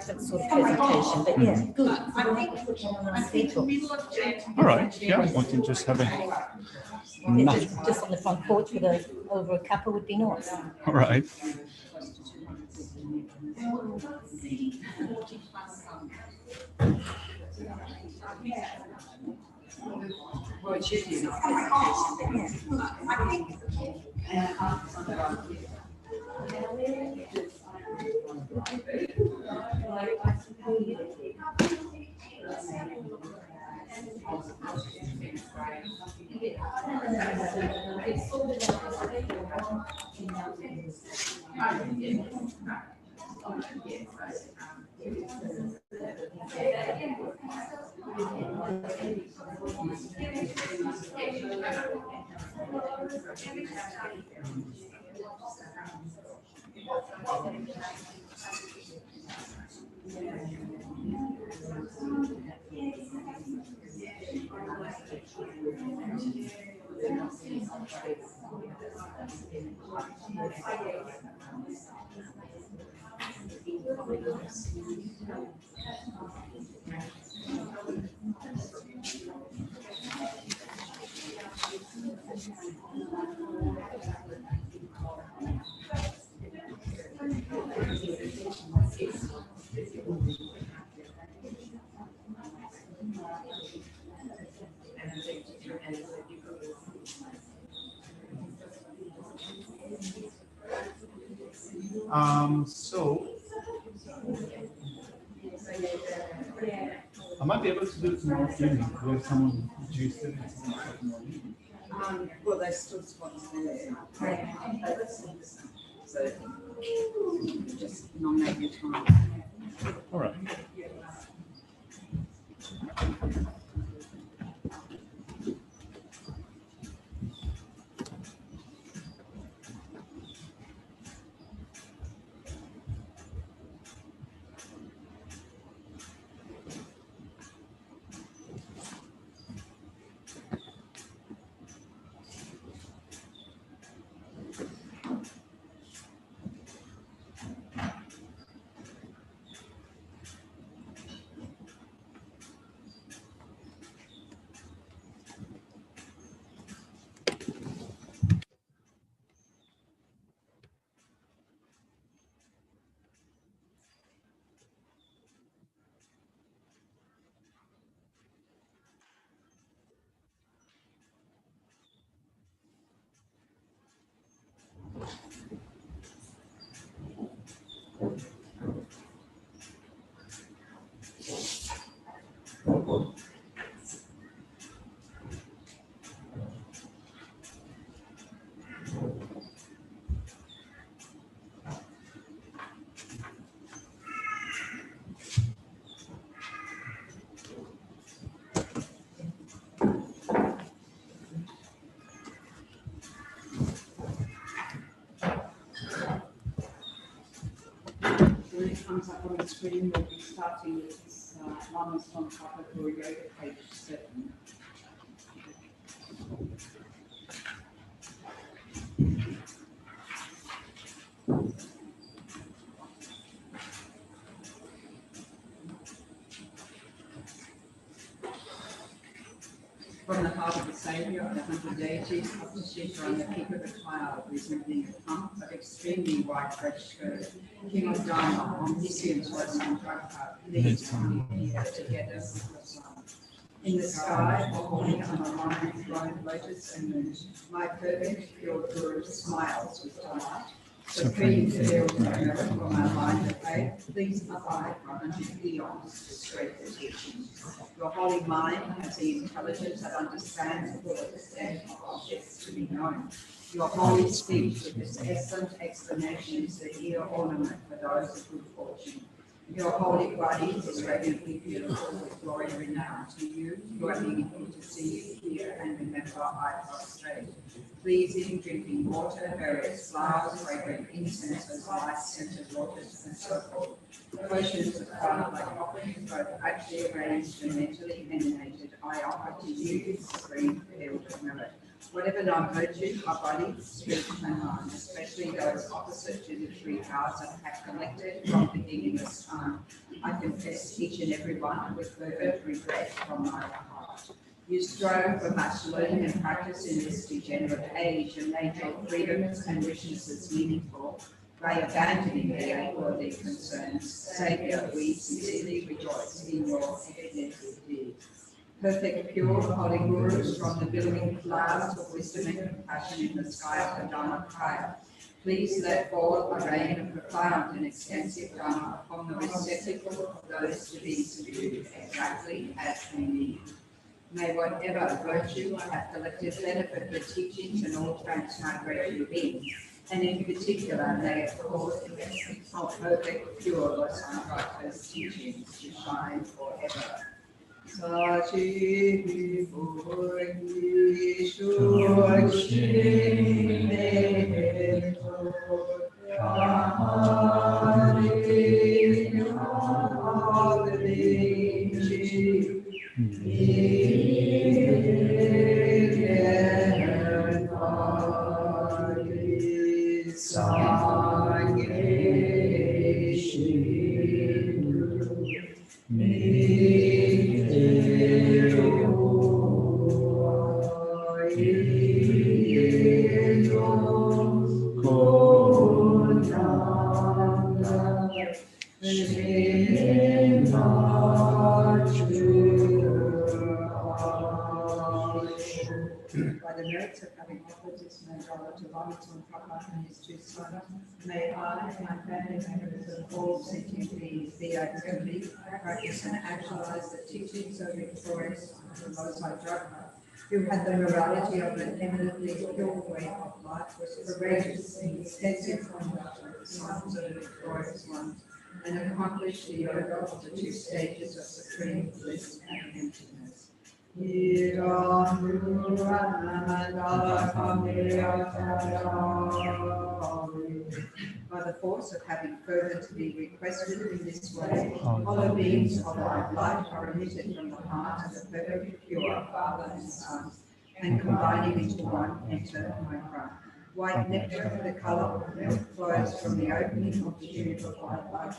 sort of presentation, but yeah, good. All right, yeah, we can just have a Just on the front porch with over a cuppa would be nice. all right. Well, it should be not I think. So I might be able to do it tomorrow evening. We have someone Tuesday. Well, there's still spots there. So just nominate your time. All right. When it comes up on the screen, we'll be starting with this Lama's on top of your yoga page 7. From the heart of the Saviour of the 100 deities, up to Geshe on the peak of the cloud, resembling a plump but extremely white red skirt. King of Dharma, omniscient was on Drakha, leads here together with the sun. In the sky, holding on a Larmrim throne, lotus and moon, my perfect pure guru smiles with delight. Supreme field of merit for my line of faith, please abide for 100 eons to spread the teaching. Your holy mind has the intelligence that understands the full extent of objects to be known. Your holy speech with its excellent explanation is the ear ornament for those of good fortune. Your holy body is radiantly beautiful with glory renowned to you. You are meaningful to see, hear, and remember. I prostrate. Pleasing drinking water, various flowers, fragrant incenses, light-scented waters, and so forth. Potions of fire-like offerings, both actually arranged and mentally emanated, I offer to you, supreme field of merit. Whatever non-virtue, our body, spirit, and mind, especially those opposite to the three powers that have collected from beginningless time, I confess each and every one with fervent regret from my heart. You strove for much learning and practice in this degenerate age and made your freedoms and richnesses meaningful by abandoning their worldly concerns. Saviour, we sincerely rejoice in your excellency deeds. Perfect, pure, holy gurus from the billowing clouds of wisdom and compassion in the sky of the Dharmakaya, please let fall a rain of profound and extensive Dharma upon the receptacle of those to be subdued exactly as we need. May whatever virtue have collected benefit the teachings and all transmigrating beings, and in particular may it cause of perfect, pure Los Angeles teachings to shine forever. Sachi Bhuri Shurchi By the merits of having offered this mandala to Larmrim Papa and his two sons, may I and my family members of all sentient beings be able to live, practice and actualize the teachings of victorious Losai Dharma, who had the morality of an eminently pure way of life, was courageous in extensive conduct of the sons of the victorious ones, and accomplished the yoga of the two stages of supreme bliss and emptiness. By the force of having fervently requested in this way, all the beings of light are emitted from the heart of the perfect pure Father and Son, and combining into one enter my crown. White nectar, the colour of milk, flows from the opening of the tube of white light,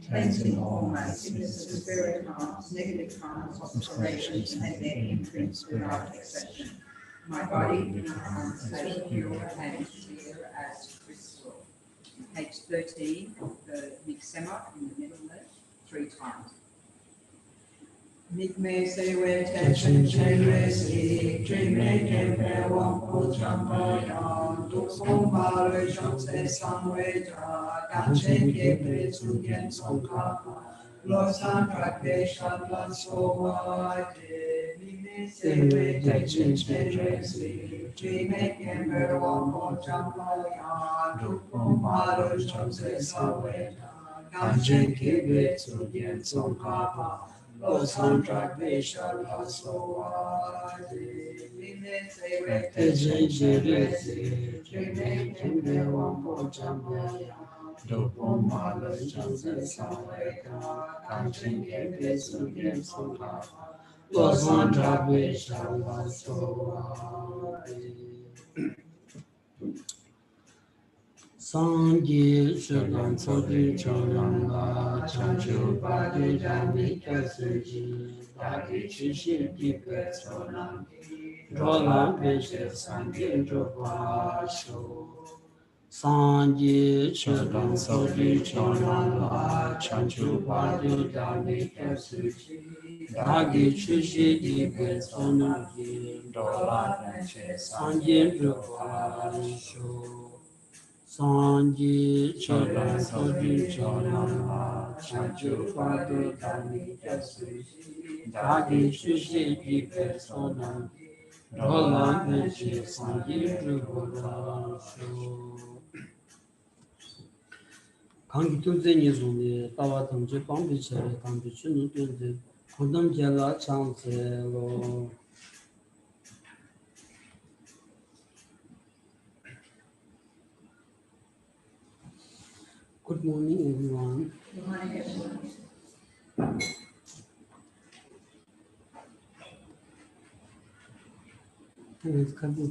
cleansing all my sickness of spirit, harms, negative karmas, obscurations, and their imprints without exception. My body and arms as pure and clear as crystal. Page 13 of the Mixema in the middle there, 3 times. Mikme se we tension chenre si, dreame kempe wampo champayan, dukong pare shonse samweja, ganchen kepe tsugen songkapa, losan prakte shablan sowaite, mikme se we tension chenre si, dreame kempe wampo champayan, dukong pare shonse samweja, ganchen kepe tsugen songkapa, Los Andragvesha Lasovadi, Vinese Vekteje Jerezi, Trime Kembe Wampo Jambaya, Dopomala Janse Samveka, Kanchin Kembe Sugem Songa, Los Andragvesha Lasovadi. Sangye Shudan Soji Chonanga Chanchu Badi Dami Kaseji Dagi Chishi Dipe Sonangi Rola Beshe Sangye Jopa Sho Sangye Shudan Soji Chonanga Chanchu Badi Dami Kaseji Dagi Chishi Dipe Sonangi Rola Beshe Sangye Jopa Sho Sanji Chodan Soji Chonama Chanchu Padu Dami Kasu Dagi Shushi Dipe Sonam Rola Meshi Sanji Drubola Shu Kangi Tuze Nizumi Tawa Tamche Pambi Chere Tambi Chunu Tuze Kudam Jela Chance Lo Good morning, everyone. Good morning, everyone.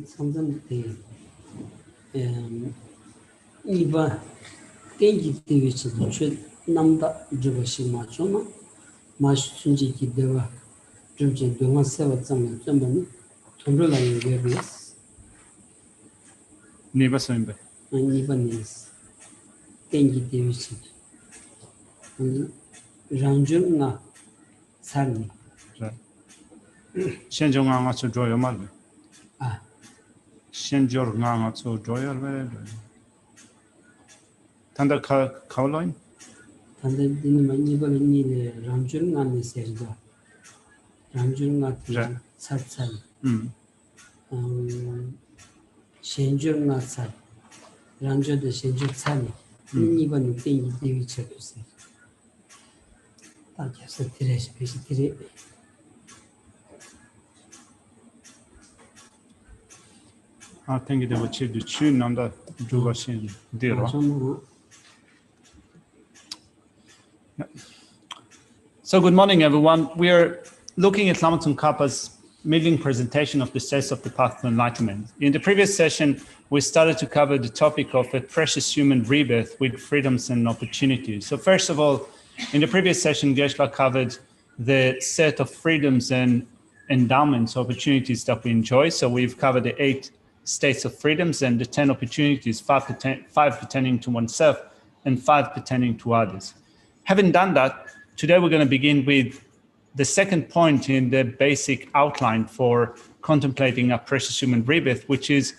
something Iba Tengi TV should Namda Jubashi Machoma, Mash Sunji Deva, Jujin Duma Seva Zaman, Tumbrula in various. Never Swimbe. And Ibanese Tengi TV. Ranjuna Sani. Shenjong to Joy Malve. Ah, Shenjor Nanga to Joy. Thunder Cowloin? and then Manibal need Ranjuna Serda. Ranjuna Satsan. Shenjur Sat. Ranjo the Shenjur Sani. Even thing David Chapus. I just a trash basically. I think they would achieve the tune on the Jubashin Dira. So good morning, everyone. We are looking at Lama Tsongkhapa's middling presentation of the steps of the path to enlightenment. In the previous session, we started to cover the topic of a precious human rebirth with freedoms and opportunities. So first of all, in the previous session, Geshe covered the set of freedoms and endowments, opportunities that we enjoy. So we've covered the 8 states of freedoms and the 10 opportunities, 5 pertaining to oneself and 5 pertaining to others. Having done that, today we're going to begin with the second point in the basic outline for contemplating a precious human rebirth, which is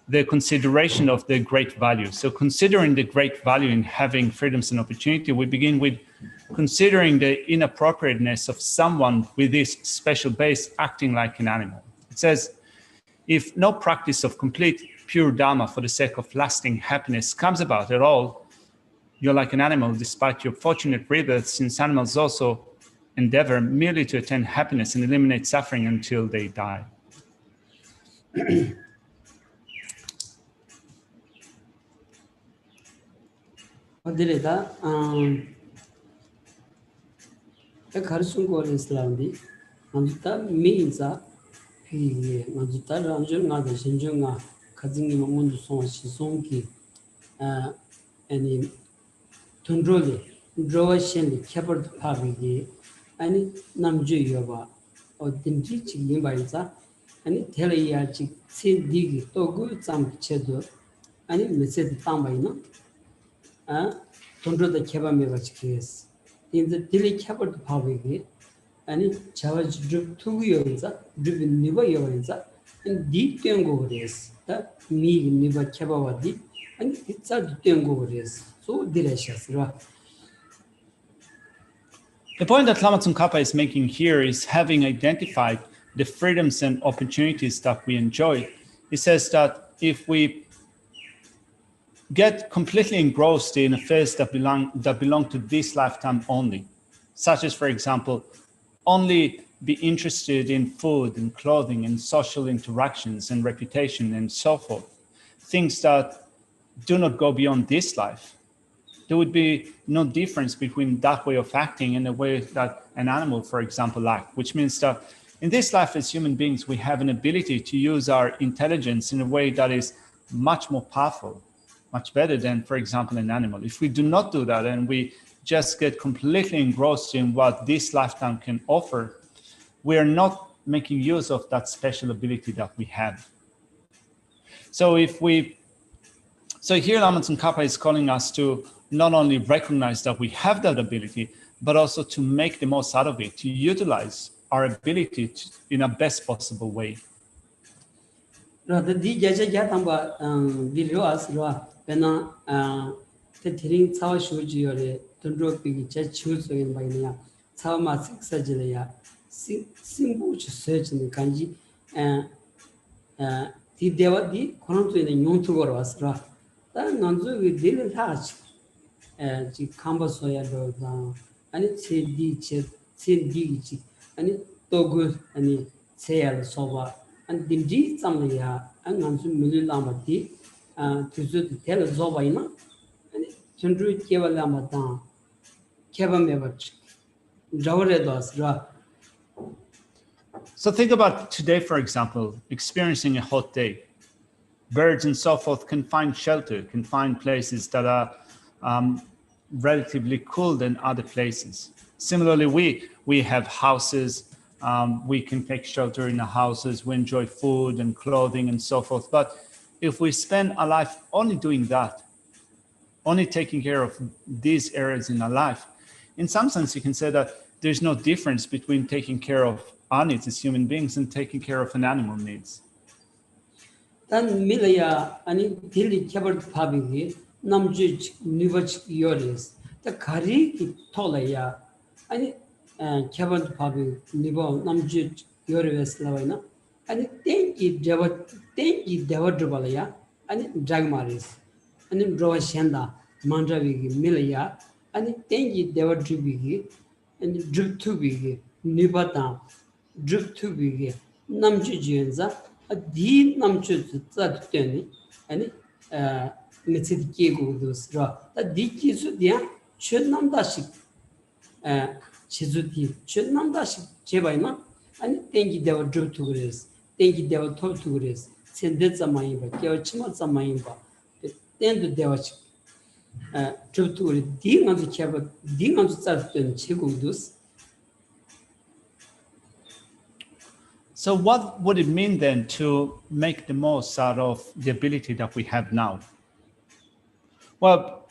the consideration of the great value. So considering the great value in having freedoms and opportunity, we begin with considering the inappropriateness of someone with this special base acting like an animal. It says, if no practice of complete pure Dharma for the sake of lasting happiness comes about at all, you're like an animal despite your fortunate rebirth, since animals also endeavor merely to attain happiness and eliminate suffering until they die. Adireda, a Karsungo Islandi, and means a Mazuta Ranjunga, the Shinjunga, Kazini Mundu Son Shizonki, and Tundroli, draw a shen, capital party, and Namju Yoba, or Dimjich Yimbaisa, and Teleyachi, Sid Digi, Togu, some Chedo, and it messed Tambaino. Tundra the Kebamevach case. In the Dilly capital public, and it charged drip 2 years, driven never years, and deep tango race, that me never Kebawadi, and it's a tango race. So delicious. The point that Lama Tsongkhapa is making here is, having identified the freedoms and opportunities that we enjoy, he says that if we get completely engrossed in affairs that belong to this lifetime only, such as, for example, only be interested in food and clothing and social interactions and reputation and so forth, things that do not go beyond this life, there would be no difference between that way of acting and the way that an animal, for example, acts, which means that in this life as human beings, we have an ability to use our intelligence in a way that is much more powerful, much better than, for example, an animal. If we do not do that and we just get completely engrossed in what this lifetime can offer, we are not making use of that special ability that we have. So here Lama Tsongkhapa is calling us to not only recognize that we have that ability, but also to make the most out of it, to utilize our ability in a best possible way. The Geshe Jatamba video as Pena Tetting Tao Shuji or Tundro Pig choose in by Nia, Tao Masik Sajilia, Simbu search in the Kanji, and the Devadi, Konto in the Yontugo Asra. Then Nanzu with Dilly Hatch, the Kamba Soya down, and it's a D, and it Togu, and it Sail Soba, and the D Samlia, and Nanzu Milamati, to tell Zobaina, and Chandru Keva Lamatan, Keva Mevach, Jawaredos, So think about today, for example, experiencing a hot day. Birds and so forth can find shelter, can find places that are relatively cool than other places. Similarly, we have houses, we can take shelter in the houses, we enjoy food and clothing and so forth. But if we spend our life only doing that, only taking care of these areas in our life, in some sense, you can say that there's no difference between taking care of our needs as human beings and taking care of an animal needs. 단 밀어야 아니 딜리 캐버 파비기 남주 니버치 요리스 다 가리 토라야 아니 캐버 파비 니버 남주 요리스 라와이나 아니 땡기 데버 드발야 아니 드라그마리스 아니 드로션다 만드라비기 밀어야 아니 땡기 데버 드비기 아니 드투비기 니바다 드투비기 남주 지연자 디 남주 자드더니 아니 미치디 계고도스라 디 기수디야 춘남다식 치주디 춘남다식 제바이나 아니 땡기 데워 드투 그레스 땡기 데워 토투 그레스 센데자 마이 바 겨치마자 마이 바 땡도 데워치 드투 그레 디 남주 챵바 디 남주 자드더니 치고도스. So what would it mean then to make the most out of the ability that we have now? Well,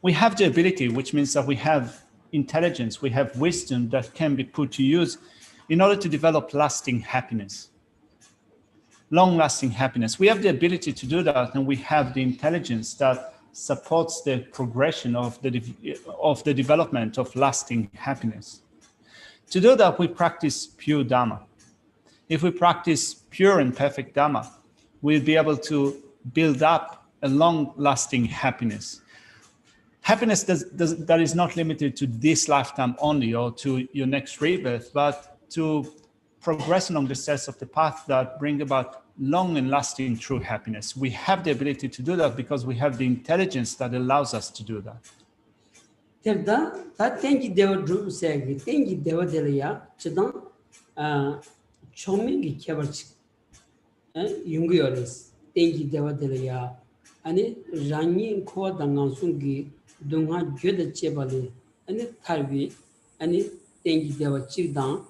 we have the ability, which means that we have intelligence, we have wisdom that can be put to use in order to develop lasting happiness, long-lasting happiness. We have the ability to do that, and we have the intelligence that supports the progression of the development of lasting happiness. To do that, we practice pure Dharma. If we practice pure and perfect Dhamma, we'll be able to build up a long-lasting happiness. Happiness that is not limited to this lifetime only or to your next rebirth, but to progress along the steps of the path that bring about long and lasting true happiness. We have the ability to do that because we have the intelligence that allows us to do that. 초민기 개발치 윤구열스 땡기 대화들이야 아니 랑인 코와 당강순기 동화 göde 제발이 아니 탈비 아니 땡기 대화치당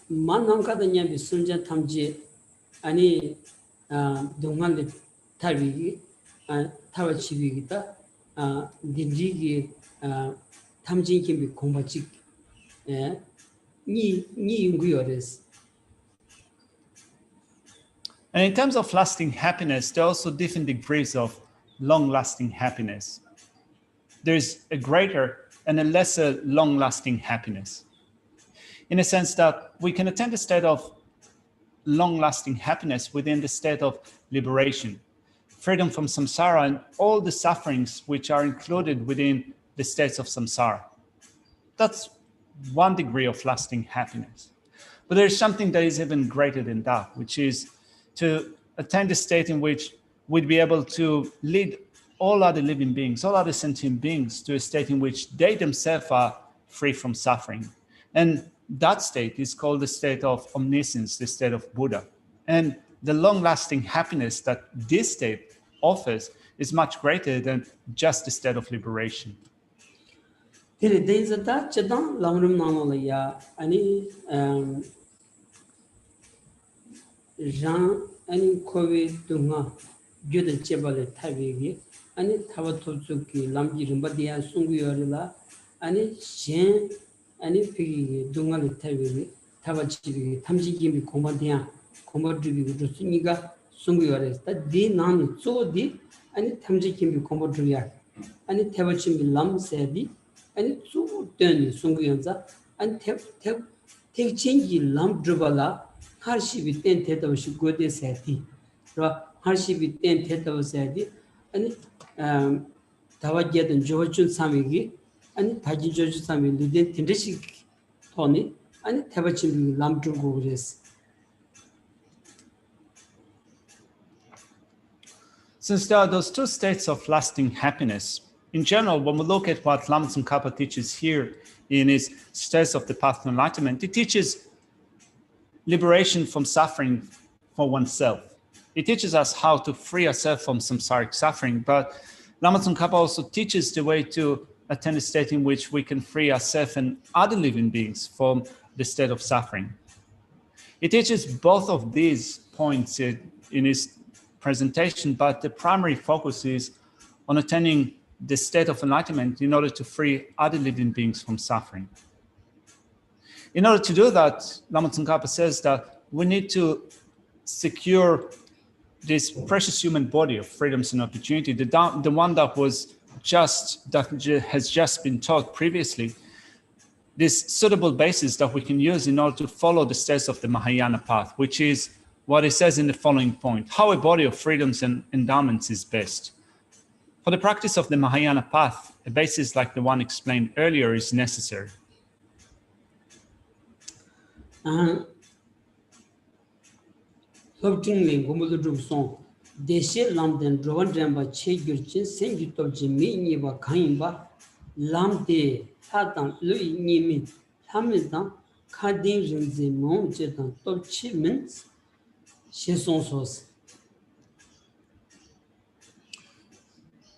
만남가다냐 비순자 탐지 아니 동안데 탈비 타와치비기다 딘지기 탐진kim비 공부치 니 윤구열스. And in terms of lasting happiness, there are also different degrees of long-lasting happiness. There's a greater and a lesser long-lasting happiness. In a sense that we can attain the state of long-lasting happiness within the state of liberation, freedom from samsara and all the sufferings which are included within the states of samsara. That's one degree of lasting happiness. But there's something that is even greater than that, which is to attain the state in which we'd be able to lead all other living beings, all other sentient beings to a state in which they themselves are free from suffering. And that state is called the state of omniscience, the state of Buddha. And the long-lasting happiness that this state offers is much greater than just the state of liberation. Larmrim 아니 장 아니 코비 동화 göde 제발에 타비기 아니 타바토츠기 람지름바디야 숭구여라 아니 신 아니 피기 동화를 타비기 타바치기 탐지기미 공바디야 공바드비기 좋으니까 숭구여라 디난 쪼디 아니 탐지기미 공바드비야 아니 타바치미 람세디 아니 쪼드니 숭구연자 아니 택칭기 람드발라 harshibit ten tetawashi gode sati ra harshibit ten tetawasati ani tawagyadun jochun samigi ani taji jochun sami luden tindeshi toni ani tabachim lamdru gores. Since there are those two states of lasting happiness, in general, when we look at what Lama Tsongkhapa teaches here in his States of the Path to Enlightenment, he teaches liberation from suffering for oneself. It teaches us how to free ourselves from samsaric suffering, but Lama Tsongkhapa also teaches the way to attain a state in which we can free ourselves and other living beings from the state of suffering. It teaches both of these points in his presentation, but the primary focus is on attaining the state of enlightenment in order to free other living beings from suffering. In order to do that, Lama Tsongkhapa says that we need to secure this precious human body of freedoms and opportunity, the one that has just been taught previously, this suitable basis that we can use in order to follow the steps of the Mahayana path, which is what it says in the following point: how a body of freedoms and endowments is best. For the practice of the Mahayana path, a basis like the one explained earlier is necessary. Geshe lamden drowan dramba che gyurchin sengi tolji mi niba khaimba lamde thatan lui nimi thamida khadin rinzi mong chetan tolchi min sheson sos.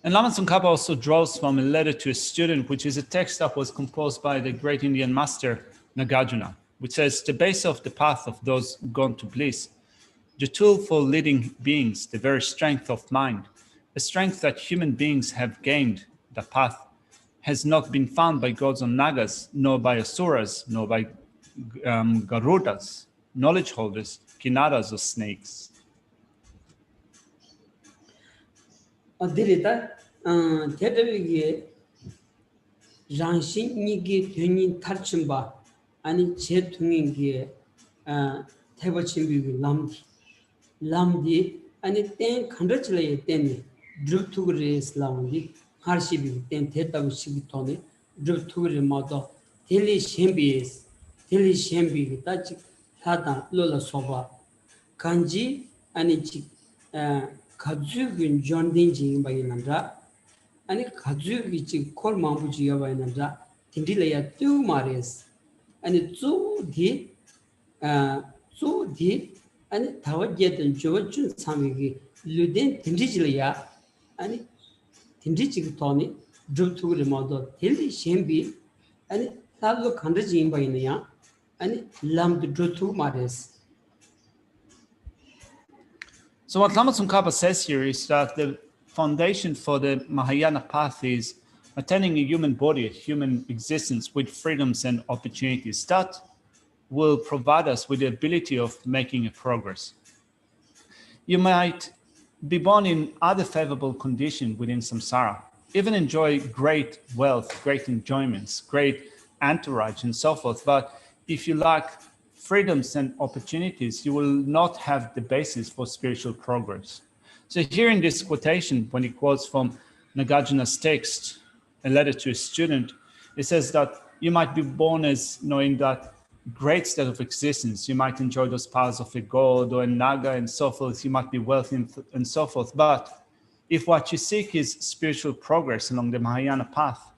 And Lama Tsongkhapa also draws from a letter to a student, which is a text that was composed by the great Indian master Nagarjuna, which says, the base of the path of those gone to bliss, the tool for leading beings, the very strength of mind, a strength that human beings have gained. The path has not been found by gods or nagas, nor by asuras, nor by garudas, knowledge holders, kinnaras, or snakes. Adirita, Tedavigi Ranshin Nigi Tunin Tarchimba, and Chetungi Tevachimbi Lamdi, and it then congratulate them, drew to race Lamdi, Harshibi, then Teta Shibitoni, drew to remoto, Tilly Shembi, Touch Tata Lola Soba, Kanji, and it Kazugun John Dinjing by Nandra, and it Kazugi Kol Mambuji by Nandra, Tindilaya 2 Mares, and it so deep, and Tawajet and George Samigi, Ludin Tindijilia, and Tindijig Tony, drew to remoto, Tilly Shembi, and Talo Kandajim by Nia, and Lam drew 2 Mares. So what Lama Tsongkhapa says here is that the foundation for the Mahayana path is attaining a human body, a human existence with freedoms and opportunities. That will provide us with the ability of making a progress. You might be born in other favorable conditions within samsara, even enjoy great wealth, great enjoyments, great entourage, and so forth. But if you lack freedoms and opportunities, you will not have the basis for spiritual progress. So here in this quotation, when he quotes from Nagarjuna's text, a letter to a student, it says that you might be born as knowing that great state of existence. You might enjoy those powers of a god or a naga and so forth. You might be wealthy and so forth. But if what you seek is spiritual progress along the Mahayana path,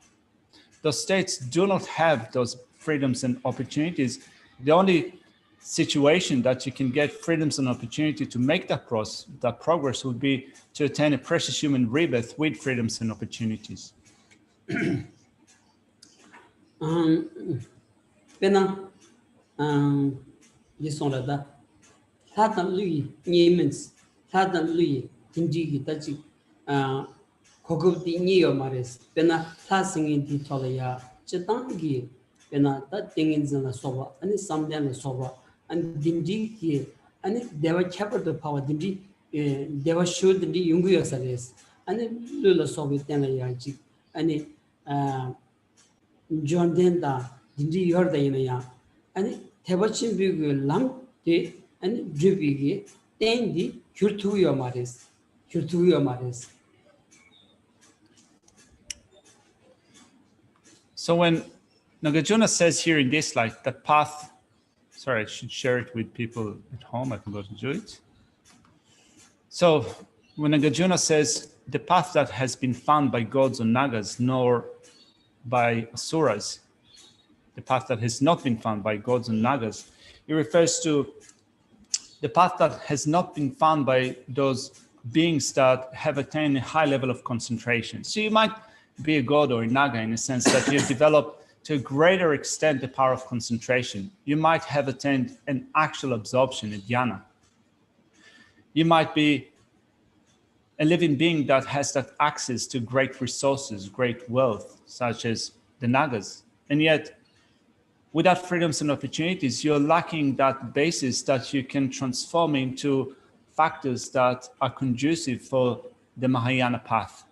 those states do not have those freedoms and opportunities. The only situation that you can get freedoms and opportunity to make that progress would be to attain a precious human rebirth with freedoms and opportunities. Yisonada, Tatan Louis, Niemens, Tatan Louis, Tindigi, Tachi, Kogoti Neo Maris, Bena, passing in the Tolia, Chetangi, Bena, that thing in the Soba, and some then the Soba, and Dindi, and they were capital power, Dindi, they were showed the Yungu Salis, and Lula Soviet Tenayaji, and John Denda, Dindi Yorda in a ya, and Tevachin Big Lam de and Dribigi, then the Kurtuyo Maris. So when Nagarjuna says here in this slide, the path, sorry, I should share it with people at home. I forgot to do it. So when Nagarjuna says the path that has been found by gods or nagas, nor by asuras, the path that has not been found by gods and nagas, It refers to the path that has not been found by those beings that have attained a high level of concentration. So you might be a god or a naga in a sense that you've developed to a greater extent the power of concentration. You might have attained an actual absorption, a dhyana. You might be a living being that has that access to great resources, great wealth, such as the nagas. And yet, without freedoms and opportunities, you're lacking that basis that you can transform into factors that are conducive for the Mahayana path.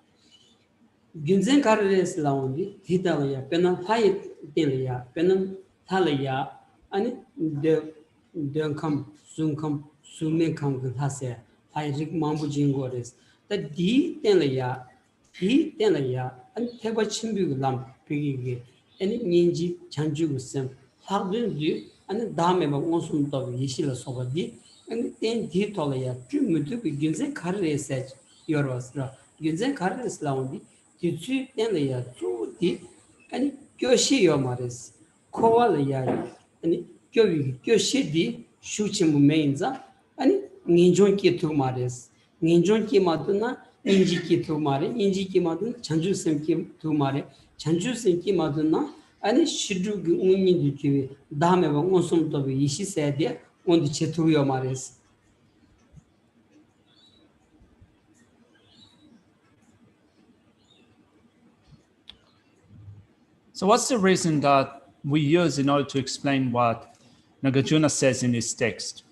Gunzen Kares Laundi, Hitalia, Penal High Delia, Penal Talia, and the Dunkam, Sunkam, Sumekam Hase, Hydric Mambu Jingores, the D Delia, and Tebachimbu Lam, Piggy, and Ninji Chanjugusem, Hardin Du, and Damema Onsum of Yishila Sobadi, and then Ditolia, Jumutu Gunzen Kares, Yorosra, Gunzen Kares Laundi. Tsultrim ya tuti ani Geshe yomares koala ya ani Geshe di shuchimu mainza ani ninjon ki tumares ninjon ki maduna inji ki tumare inji ki maduna chanju sem ki tumare chanju sem ki maduna ani shidu gi unni di ki dame ba onsum to bi yishi sede ondi chetu yomares. So what's the reason that we use in order to explain what Nagarjuna says in his text?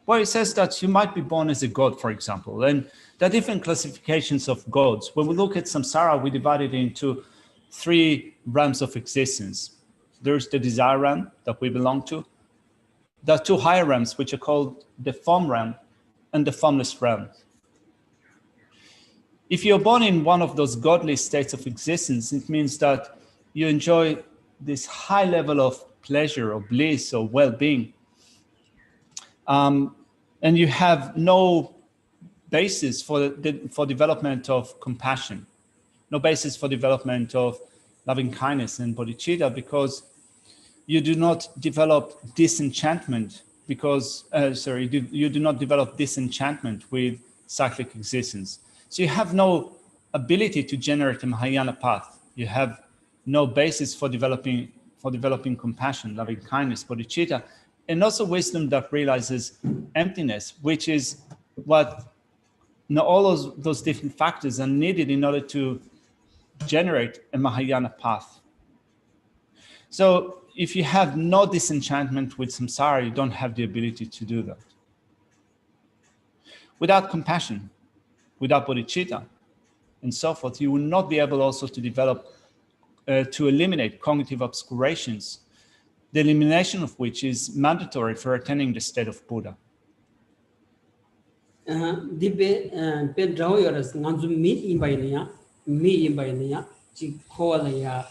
Well, he says that you might be born as a god, for example, and there are different classifications of gods. When we look at samsara, we divide it into 3 realms of existence. There's the desire realm that we belong to. There are 2 higher realms, which are called the form realm and the formless realm. If you're born in one of those godly states of existence, it means that you enjoy this high level of pleasure or bliss or well-being. And you have no basis for development of compassion, no basis for development of loving kindness and bodhicitta, because you do not develop disenchantment you do not develop disenchantment with cyclic existence. So you have no ability to generate a Mahayana path. You have no basis for developing compassion, loving kindness, bodhicitta, and also wisdom that realizes emptiness, which is what all those different factors are needed in order to generate a Mahayana path. So if you have no disenchantment with samsara, you don't have the ability to do that. Without compassion, without bodhicitta, and so forth, you will not be able also to develop to eliminate cognitive obscurations, the elimination of which is mandatory for attaining the state of Buddha. Pe draw yours, Nanzu me in by Chi Koalaya,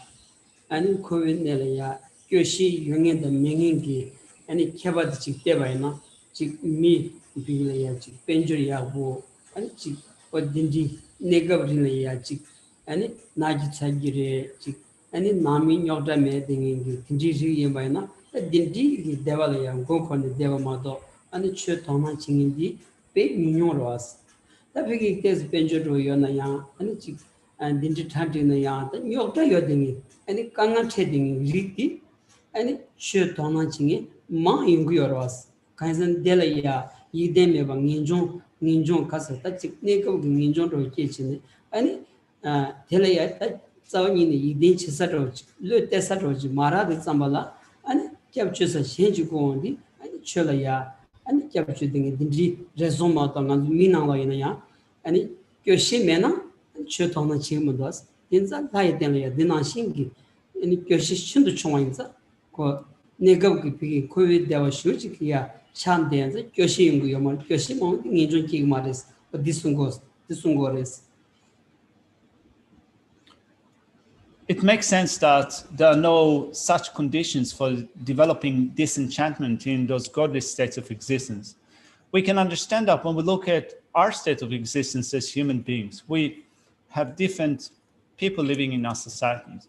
and Kovinelaya, Geshe Yungin the Mengingi, and it covered Chick Devaina, Chick me, Bilaya, Chick Benjuria, and Chick or Dindi, Negabrinaya, Chick, and it Najitagire, Chick. And in Nami Yoda Meding, Kinji Yambaina, a Dindi, Devalaya, go on the Devamado, and it should Tona Chingindi, big Minoros. The big case Benjo Yonaya, and it and Dinti Tantina, then Yoda Yoding, and it cannot heading Riki, and it should Tona Chingi, Ma Ingioros, Kaizen Delaya, Yidemeva, Ninjon Casa, that's a nickel Ninjon to kitchen, and it Telaya. So in the Dinch Satroj, Lut Satroj, Mara de Zambala, and captures a change on the and Cholaya, and capturing the Resoma and Mina Loyana, and it Geshe Mena, and Chotona Chimudas, in that Diadelia, Dinashingi, and it Geshe Chunduchoinza, Negapi, Covid Devashukia, Chan Dance, Geshe Yumon, Geshimon, Ninjon King Maris, but this one goes. It makes sense that there are no such conditions for developing disenchantment in those godly states of existence. We can understand that when we look at our state of existence as human beings. We have different people living in our societies.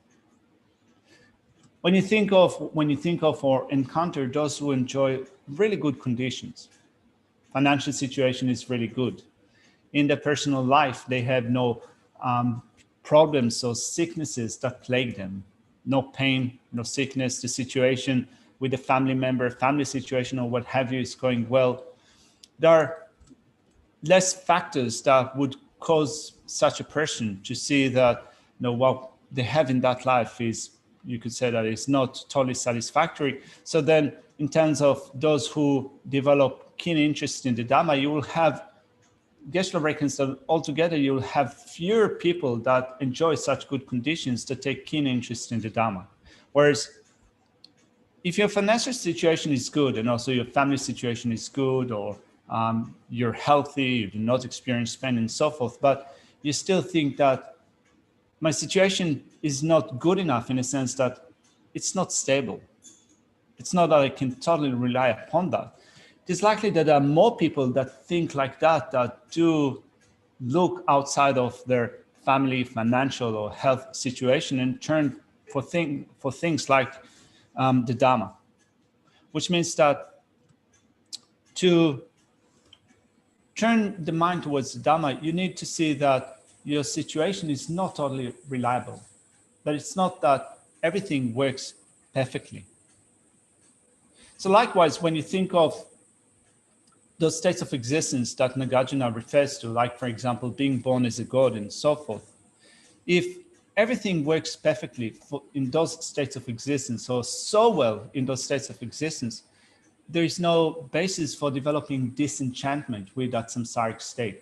When you think of or encounter those who enjoy really good conditions, financial situation is really good. In their personal life, they have no problems or sicknesses that plague them, no pain, no sickness. The situation with a family member, family situation, or what have you is going well. There are less factors that would cause such a person to see that what they have in that life is, you could say, that it's not totally satisfactory. So then in terms of those who develop keen interest in the Dhamma, you will have, Geshe reckons that altogether you'll have fewer people that enjoy such good conditions to take keen interest in the Dhamma. Whereas if your financial situation is good and also your family situation is good, or you're healthy, you do not experience pain and so forth, but you still think that my situation is not good enough, in a sense that it's not stable. It's not that I can totally rely upon that. It is likely that there are more people that think like that do look outside of their family, financial, or health situation and turn for things like the Dhamma, which means that to turn the mind towards the Dhamma, you need to see that your situation is not totally reliable, but it's not that everything works perfectly. So likewise, when you think of those states of existence that Nagarjuna refers to, like, for example, being born as a god and so forth, if everything works perfectly in those states of existence, or so well in those states of existence, there is no basis for developing disenchantment with that samsaric state.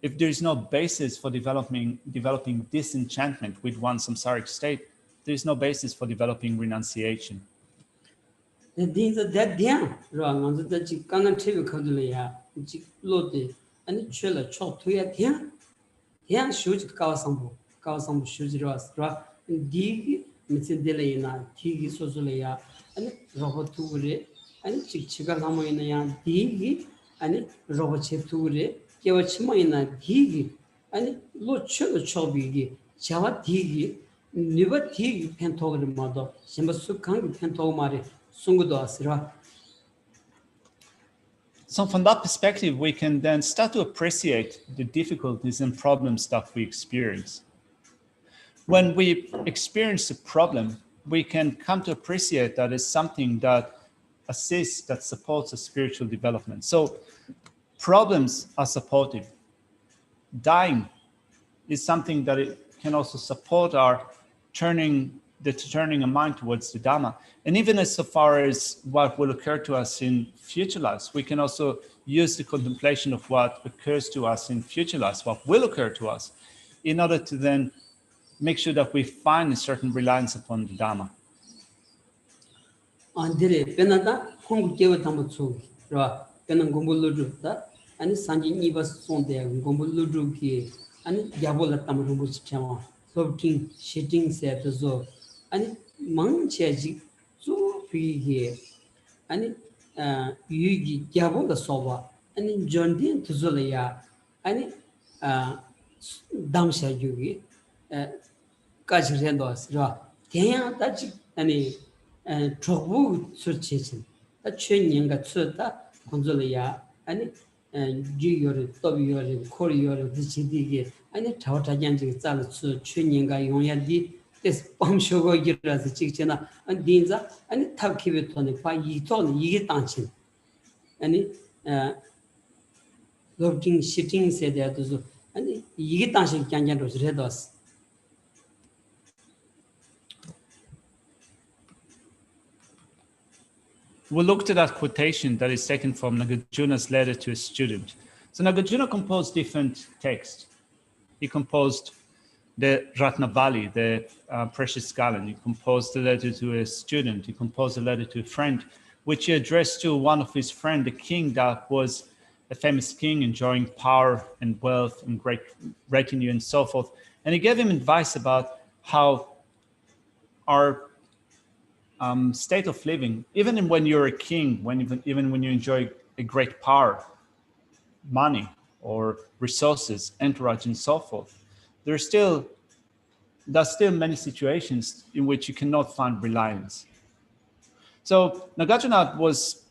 If there is no basis for developing disenchantment with one samsaric state, there is no basis for developing renunciation. These are that damn wrong. That you can't tell you Kadulia, Lodi, and Chilla chop to your damn. Yan shoot Kawasambu shoes Rastra, and dig Mitzidelina, Tigi Sosolea, and Roboture, and Chichigamina, Digi, and Robocheture, Kawachimina, Digi, and Lucha Chobigi, Chava Digi, never Tigi Pentog mother, Shembasukang Pentomari, Sungudo Asra. So from that perspective, we can then start to appreciate the difficulties and problems that we experience. When we experience a problem, we can come to appreciate that as something that assists, that supports a spiritual development. So problems are supportive. Dying is something that it can also support our turning a mind towards the Dhamma. And even as so far as what will occur to us in future lives, we can also use the contemplation of what occurs to us in future lives, what will occur to us, in order to then make sure that we find a certain reliance upon the Dhamma. Andre Penada, Hong gave Tamatsu, Penangumbuluda, and Sanji Nivas Sonde, Gumbuluki, and Yabola Tamarubuch Chama, floating, shitting said the zoo, and Manchaji, so free here, and Yugi Yabola Sova, and in John Dean to Zolaya, and Damsha Yugi, Kajirendos, Ra, Tian, that's any. Trouble searching. A training got certa, Consolia, and Gior, Tobior, Courier, the Chidi, and a Tauta Yanji, training guy on Yadi, this bomb sugar as a chicken, and Dinza, and a Tabkibit on the fire, ye told ye dancing. And it looking, shitting said there to so, and ye dancing canyon was red us. We'll look to that quotation that is taken from Nagarjuna's letter to a student. So Nagarjuna composed different texts. He composed the Ratnavali, the precious garland. He composed the letter to a student. He composed a letter to a friend, which he addressed to one of his friends, the king that was a famous king enjoying power and wealth and great retinue and so forth. And he gave him advice about how our state of living, even when you're a king, even when you enjoy a great power, money or resources, entourage and so forth, there's still there are still many situations in which you cannot find reliance. So Nagarjuna was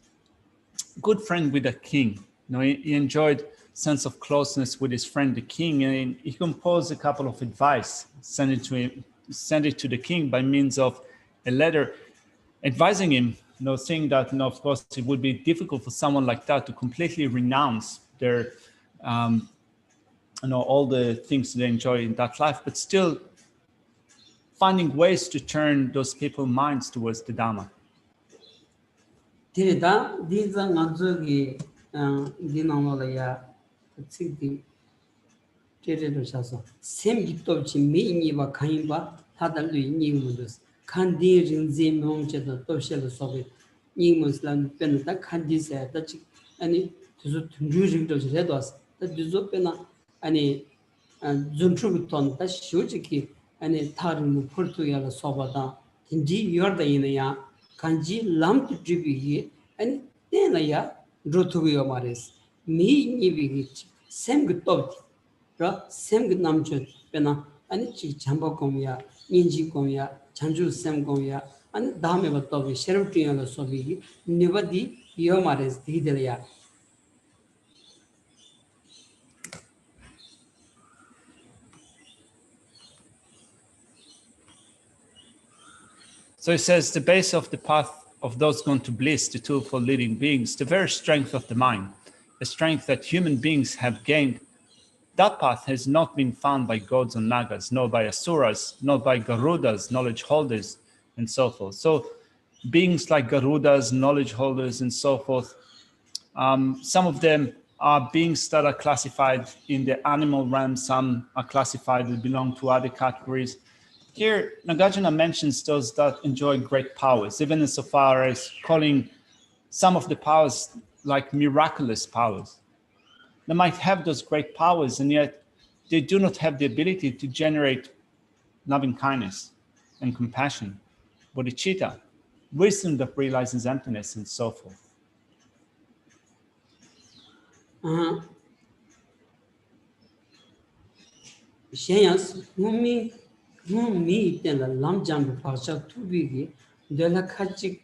a good friend with the king. He enjoyed sense of closeness with his friend the king, and he composed a couple of advice, sent it to the king by means of a letter advising him, saying that of course it would be difficult for someone like that to completely renounce their all the things they enjoy in that life, but still finding ways to turn those people's minds towards the Dharma. Tirida, these are not the Dinamolaya, the Tirida Same Gitochi, me in Kaimba, Hadalu, Nimus, Kandi, Rinzi, Monche, the Toshel Soviet, Nimus, Land Penata, Kandi said that any to using those redos, that is open any Zuntruton, that Shuchiki, any Tarin Portugal Sobata. Indeed, you are the Inaya. Kanji lam to tribi and then ya rotuyo mares. Me nibigich, same good top, same good namchut, pena, and it's jamba comia, ninji comia, chanju sem comia, and dame of tobi, sherry on the sobi, never di yomares, didelia. So he says the base of the path of those gone to bliss, the tool for leading beings, the very strength of the mind, a strength that human beings have gained. That path has not been found by gods or nagas, nor by asuras, nor by garudas, knowledge holders, and so forth. So beings like garudas, knowledge holders, and so forth, some of them are beings that are classified in the animal realm, some are classified that belong to other categories. Here, Nagarjuna mentions those that enjoy great powers, even insofar as calling some of the powers like miraculous powers. They might have those great powers, and yet they do not have the ability to generate loving kindness and compassion, bodhicitta, wisdom that realizes emptiness, and so forth. Me then the lam jump pasha to be de la kachik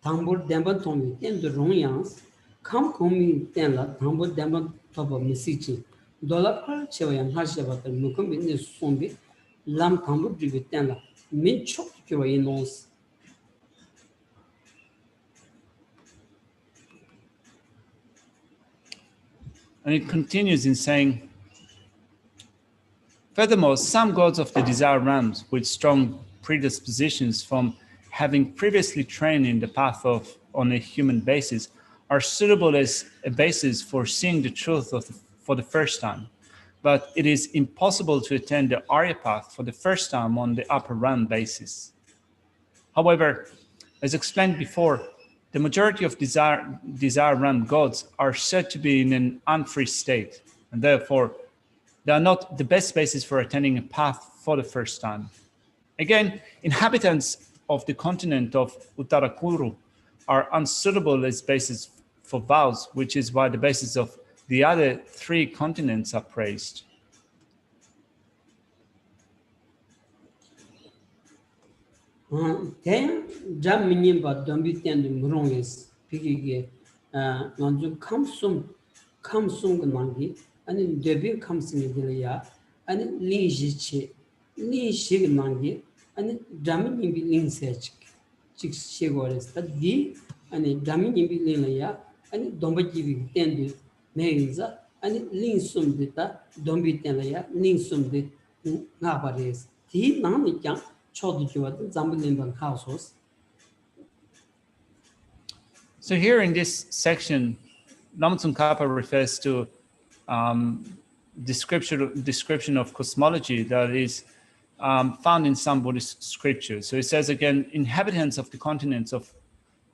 tambur demba tomi then the ronyans come coming then la tambur demba top of misichi dollar per chewayan hashaba the mukum in the sombi lam tambur divi then la min chok kiwayinos. And it continues in saying, furthermore, some gods of the desire realms with strong predispositions from having previously trained in the path on a human basis are suitable as a basis for seeing the truth for the first time. But it is impossible to attain the Arya path for the first time on the upper realm basis. However, as explained before, the majority of desire realm gods are said to be in an unfree state, and therefore they are not the best basis for attaining a path for the first time. Again, inhabitants of the continent of Uttarakuru are unsuitable as basis for vows, which is why the basis of the other three continents are praised. Then jam minion but don't be tender murongis, piggy, non come soon mangi, and in debut comes in the ya, and Ling Jichi, Ling Shig mangi, and jamming in Ling Sech, chicks shigores, that D, and jamming in Lilaya, and don't be giving tender names, and Ling sum dita, don't be telaya, Ling sum dit Nabares, T. Namikan. So here in this section, Lama Tsongkhapa refers to description of cosmology that is found in some Buddhist scriptures. So it says again, inhabitants of the continents of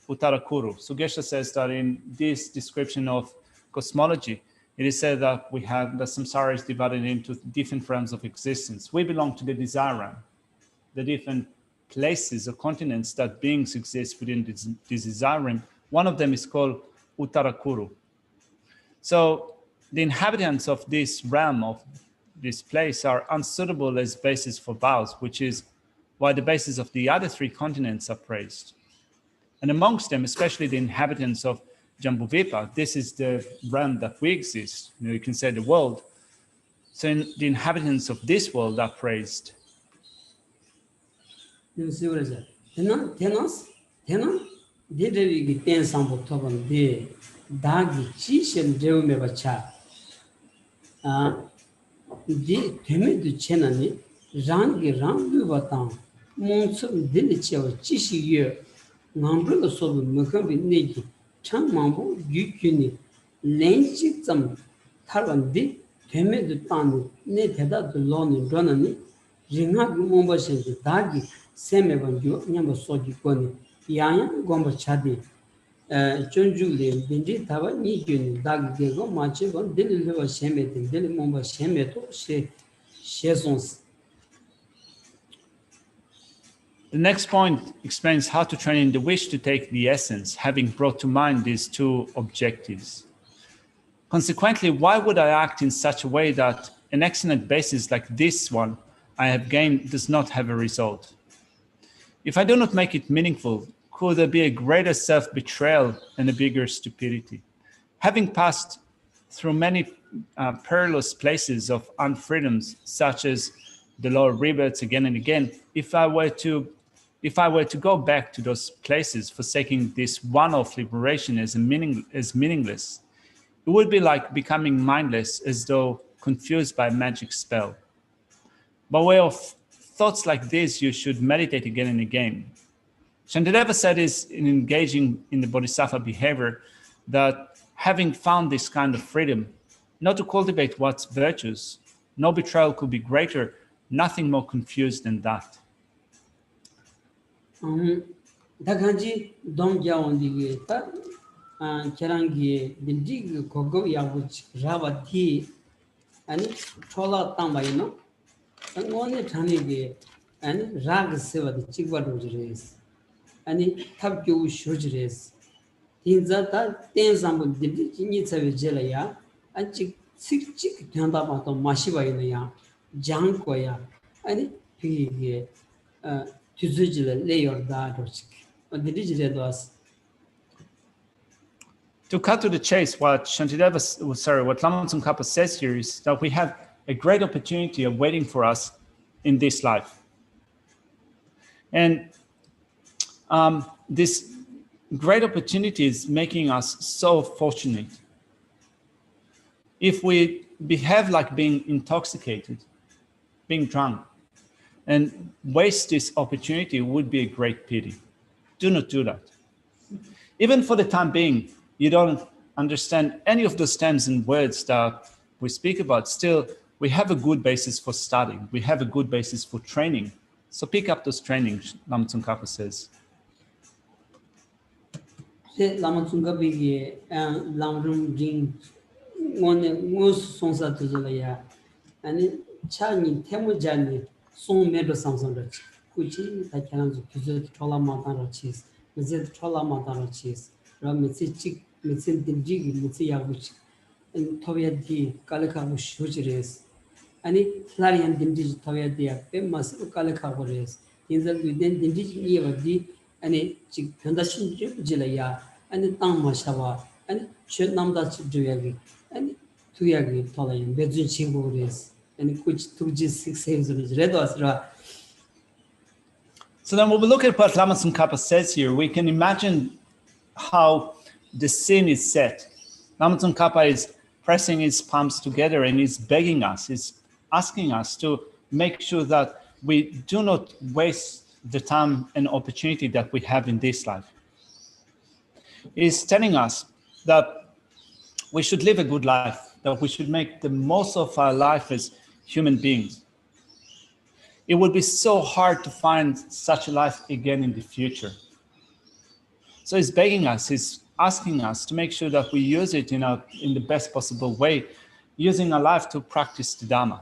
Uttarakuru. So Geshe says that in this description of cosmology, it is said that we have the samsara is divided into different realms of existence. We belong to the desire realm. The different places or continents that beings exist within this desire realm. One of them is called Uttarakuru. So the inhabitants of this realm of this place are unsuitable as basis for vows, which is why the bases of the other three continents are praised. And amongst them, especially the inhabitants of Jambudvipa, this is the realm that we exist, you can say the world. So the inhabitants of this world are praised. The next point explains how to train in the wish to take the essence, having brought to mind these two objectives. Consequently, why would I act in such a way that an excellent basis like this one I have gained does not have a result? If I do not make it meaningful, could there be a greater self-betrayal and a bigger stupidity? Having passed through many perilous places of unfreedoms, such as the lower rebirths again and again, if I were to go back to those places, forsaking this one-off liberation as meaningless, it would be like becoming mindless, as though confused by a magic spell. By way of thoughts like this, you should meditate again and again. Shantideva said is in engaging in the bodhisattva behavior that having found this kind of freedom, not to cultivate what's virtues, no betrayal could be greater, nothing more confused than that. Kerangi dindig kogo yavuch ravati and chola tambaino and only tanigi and rag seva the chigwadujres and tabju shujres. In that ten sample did nitsa jelaya and chick tandabato mashiva in the ya jankoya and pig tuzujil layer that or the digital was. To cut to the chase, what Lama Tsongkhapa says here is that we have a great opportunity waiting for us in this life. And this great opportunity is making us so fortunate. If we behave like being intoxicated, being drunk, and waste this opportunity would be a great pity. Do not do that. Even for the time being, you don't understand any of those terms and words that we speak about. Still, we have a good basis for studying. We have a good basis for training. So pick up those trainings, Lama Tsongkhapa says. Lama Tsongkhapa Larmrim ring one most songs at the and Chani Temujani song made of something which I can visit Trola Matara cheese, visit Trola Matara cheese, Ramitsi, Mitsin Digi, Mitsia, which and Tovia di Kalaka Shujres. And it Clarion Dindigi Tovia dia, famous Kalaka Wars. In the within Dindigi of the and a Chikandashin Jilaya and the Tamashawa and Shetnamda Juyagi and Tuyagi Tolayan, Bedrin Chingores. And which took just 6 years of his red. So then when we look at what Lama Tsongkhapa says here, we can imagine how the scene is set. Lama Tsongkhapa is pressing his palms together and he's begging us, he's asking us to make sure that we do not waste the time and opportunity that we have in this life. He's telling us that we should live a good life, that we should make the most of our life as human beings. It would be so hard to find such a life again in the future. So he's begging us, he's asking us to make sure that we use it in the best possible way, using our life to practice the Dhamma.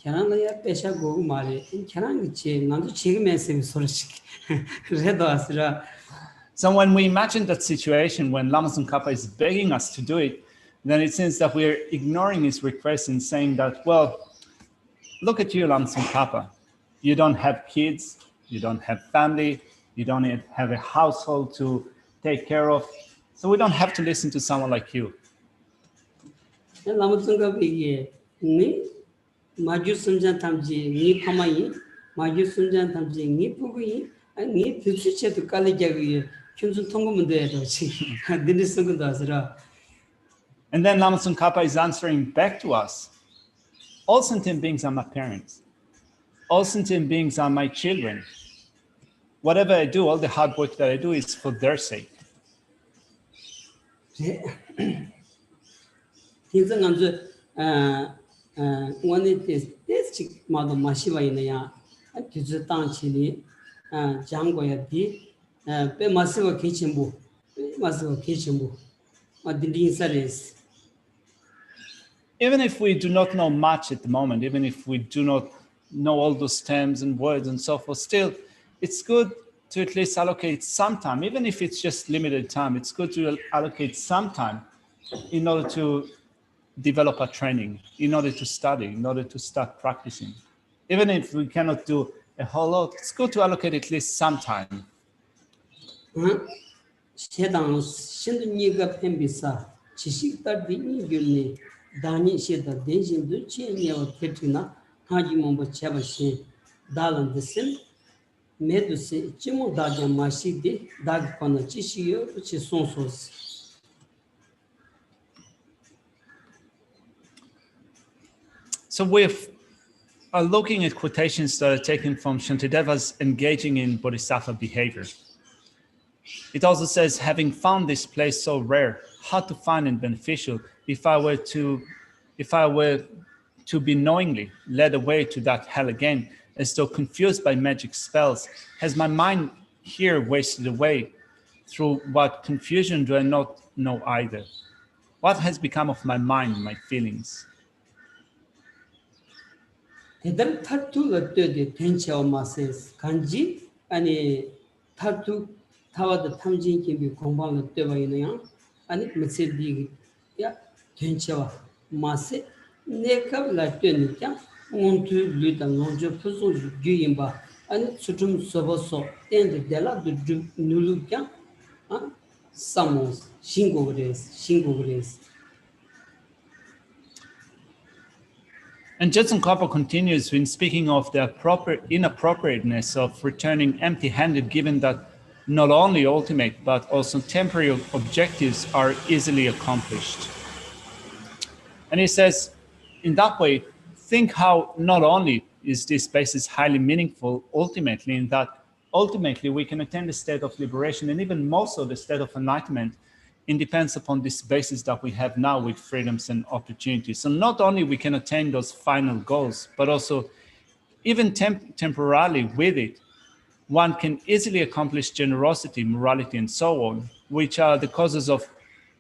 캐나다야 빼샤 고고 말에 캐나다 제 난도 지금 메시지 소리식 그래도 아스라 So when we imagine that situation when Lama Tsongkhapa is begging us to do it, then it seems that we're ignoring his request and saying that, well, look at you, Lama Tsongkhapa. You don't have kids, you don't have family, you don't have a household to take care of. So we don't have to listen to someone like you. 라마송가 비게 니 마주 순잔 탐지 니 파마이 마주 순잔 탐지 니 부구이 아니 드치체도 깔리자기 춘순 통고문도에도 지 드리스고도 아스라 And then Lama Tsongkhapa is answering back to us. All sentient beings are my parents. All sentient beings are my children. Whatever I do, all the hard work that I do is for their sake. 인생한주 원의 테스트 마도 마시바이나야 기주 땅치니 장고야디 빼 마스고 개침부 마딘사레스 Even if we do not know much at the moment, even if we do not know all those terms and words and so forth, still, it's good to at least allocate some time, even if it's just limited time, it's good to allocate some time in order to develop our training, in order to study, in order to start practicing. Even if we cannot do a whole lot, it's good to allocate at least some time. 세당 신도니가 펜비사 지식다디 이규니 다니 시다 대신도 지니어 테트나 하지몬보 차바시 달란데신 메두세 지모 다자 마시디 다기코나 지시요 지송소스 So we are looking at quotations that are taken from Shantideva's engaging in bodhisattva behavior. It also says, having found this place so rare, hard to find and beneficial, if I were to be knowingly led away to that hell again, as though confused by magic spells, has my mind here wasted away? Through what confusion do I not know either? What has become of my mind, my feelings? 대단 타투가 되게 된치어 마세스 간지 아니 타투 타와도 탐진 김비 공방을 때와이냐 아니 메시디 야 된치어 마세 내가 되니까 온투 루다 논저 푸소 주임바 아니 수tum 서버서 텐데 데라도 누루까 아 사모스 신고그레스 And Jetsun Kappa continues when speaking of the inappropriateness of returning empty-handed, given that not only ultimate but also temporary objectives are easily accomplished. And he says, in that way, think how not only is this basis highly meaningful ultimately, in that ultimately we can attain the state of liberation and even more so the state of enlightenment, it depends upon this basis that we have now with freedoms and opportunities. So not only we can attain those final goals, but also even temporarily with it, one can easily accomplish generosity, morality, and so on, which are the causes of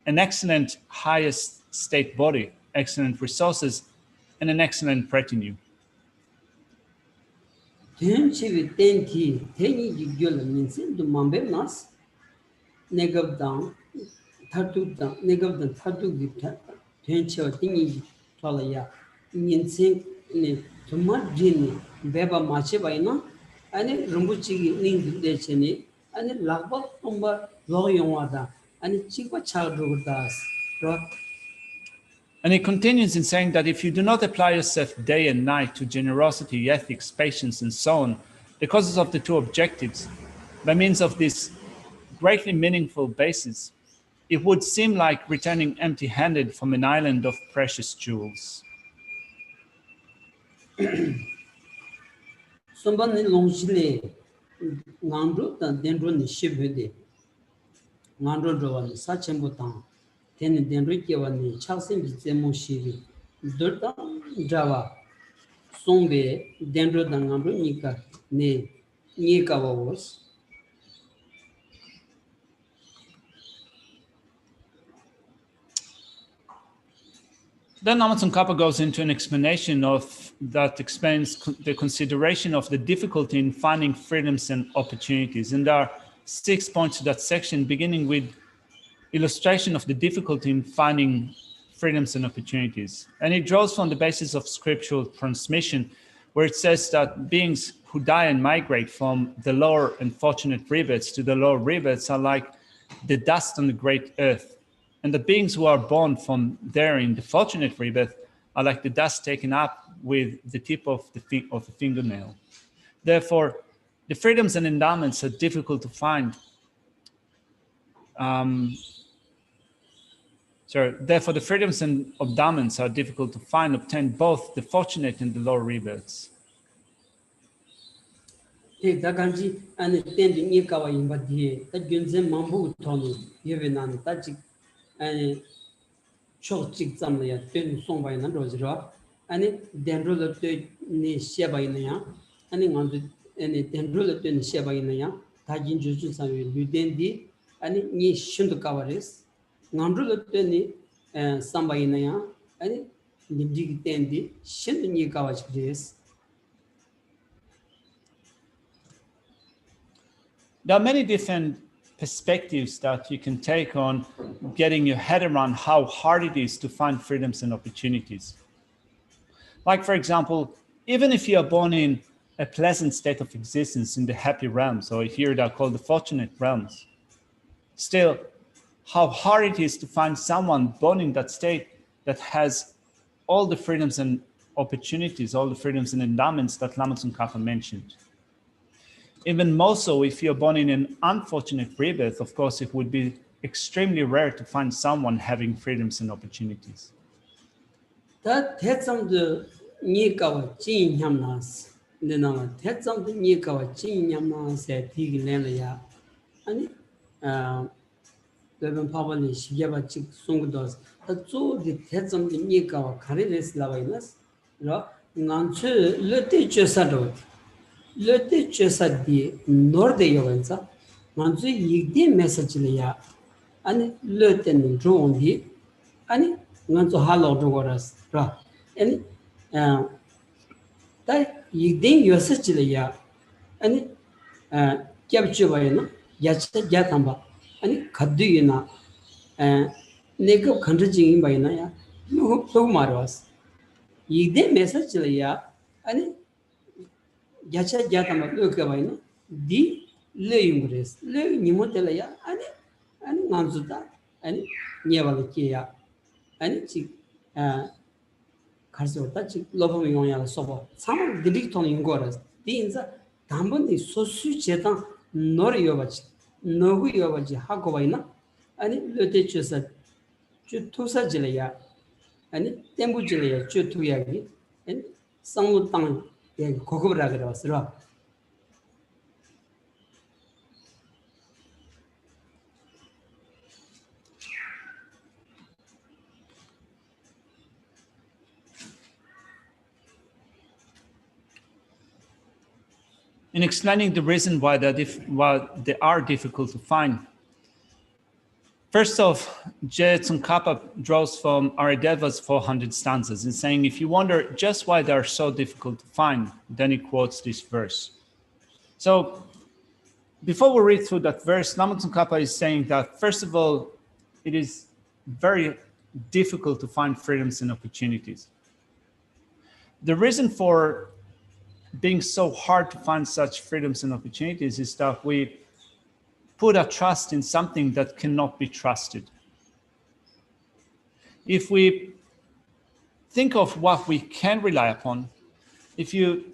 an excellent highest state body, excellent resources, and an excellent retinue. 타투다 네거든 타투기타 된쳐 띵이 돌아야 인생 네 정말 진이 베바 마치바이나 아니 rumbu치기 닝데체니 아니 락바 엄바 로용와다 아니 치고 차르고다스 로 And he continues in saying that if you do not apply yourself day and night to generosity, ethics, patience, and so on, the causes of the two objectives, by means of this greatly meaningful basis, it would seem like returning empty-handed from an island of precious jewels. somebody longshile ngandro ta dendro ni shibede ngandro drawani sachembutan ten dendro kewani chaksen jemo shibi dorta drawa sombe dendro da ngandro nika ne nika was. Then Lama Tsongkhapa goes into an explanation of that explains the consideration of the difficulty in finding freedoms and opportunities. And there are 6 points to that section, beginning with illustration of the difficulty in finding freedoms and opportunities. And it draws from the basis of scriptural transmission, where it says that beings who die and migrate from the lower unfortunate rebirths to the lower rebirths are like the dust on the great earth. And the beings who are born from there in the fortunate rebirth are like the dust taken up with the tip of the fingernail. Therefore, the freedoms and endowments are difficult to find. Therefore, the freedoms and endowments are difficult to find, obtain both the fortunate and the lower rebirths. Daganji and tending Yakawa in Badi, that Gunzen Mambu Tony, Yevenan, Tajik, and Chokchik Zamlia, Tun Song by Nandrozra, and it then roller to Sheba Inaya, and it then roller to Sheba Inaya, Tajin Juju Sami, Ludendi, and it ni Shundukawaris, Nandrula Tuni, Samba Inaya, and it Dig Tendi, Shindin Yakawach. There are many different perspectives that you can take on getting your head around how hard it is to find freedoms and opportunities. Like, for example, even if you are born in a pleasant state of existence in the happy realms, or here they're called the fortunate realms, still, how hard it is to find someone born in that state that has all the freedoms and opportunities, all the freedoms and endowments that Lama Tsongkhapa mentioned. Even more so if you're born in an unfortunate rebirth, of course, it would be extremely rare to find someone having freedoms and opportunities. That had some the Nikawa Chin Yamnas, the Nama, had some the Nikawa Chin Yamnas at Tigilanaya, and the publish Yabachik Sungdos, the two the had some the Nikawa Karides Lavainas, Nanchu, le teacher Sadot. Le teacher said the Norde Yovenza, Manzu Yigdi message Leia, and Lieutenant drone the, and Nanzu Hallo Dogoras, and that Yigdi usage Leia, and Captubayana, Yachta Yatamba, and Kaduyina, Nego Country by Naya, no Maros. Yigdi message Leia, and Geshe Jatama Lukavina, D. Leungres, Le Nimotelaya, and Nanzuta, and Niavalikia, and Chick Karsota, Lopamionia Sobo. Some of the Licton in Goras, Deans, Tambon is so suchetan, nor Yovach, no Yovaji Hakovina, and the teacher said, Chutusa Jelea, and Tembu Jelea, Chutuyagi, and some would tongue. In explaining the reason why they are difficult to find, first off, Geshe Tsongkhapa draws from Arideva's 400 stanzas and saying, if you wonder just why they are so difficult to find, then he quotes this verse. So before we read through that verse, Lama Tsongkhapa is saying that, first of all, it is very difficult to find freedoms and opportunities. The reason for being so hard to find such freedoms and opportunities is that we put our trust in something that cannot be trusted. If we think of what we can rely upon, if you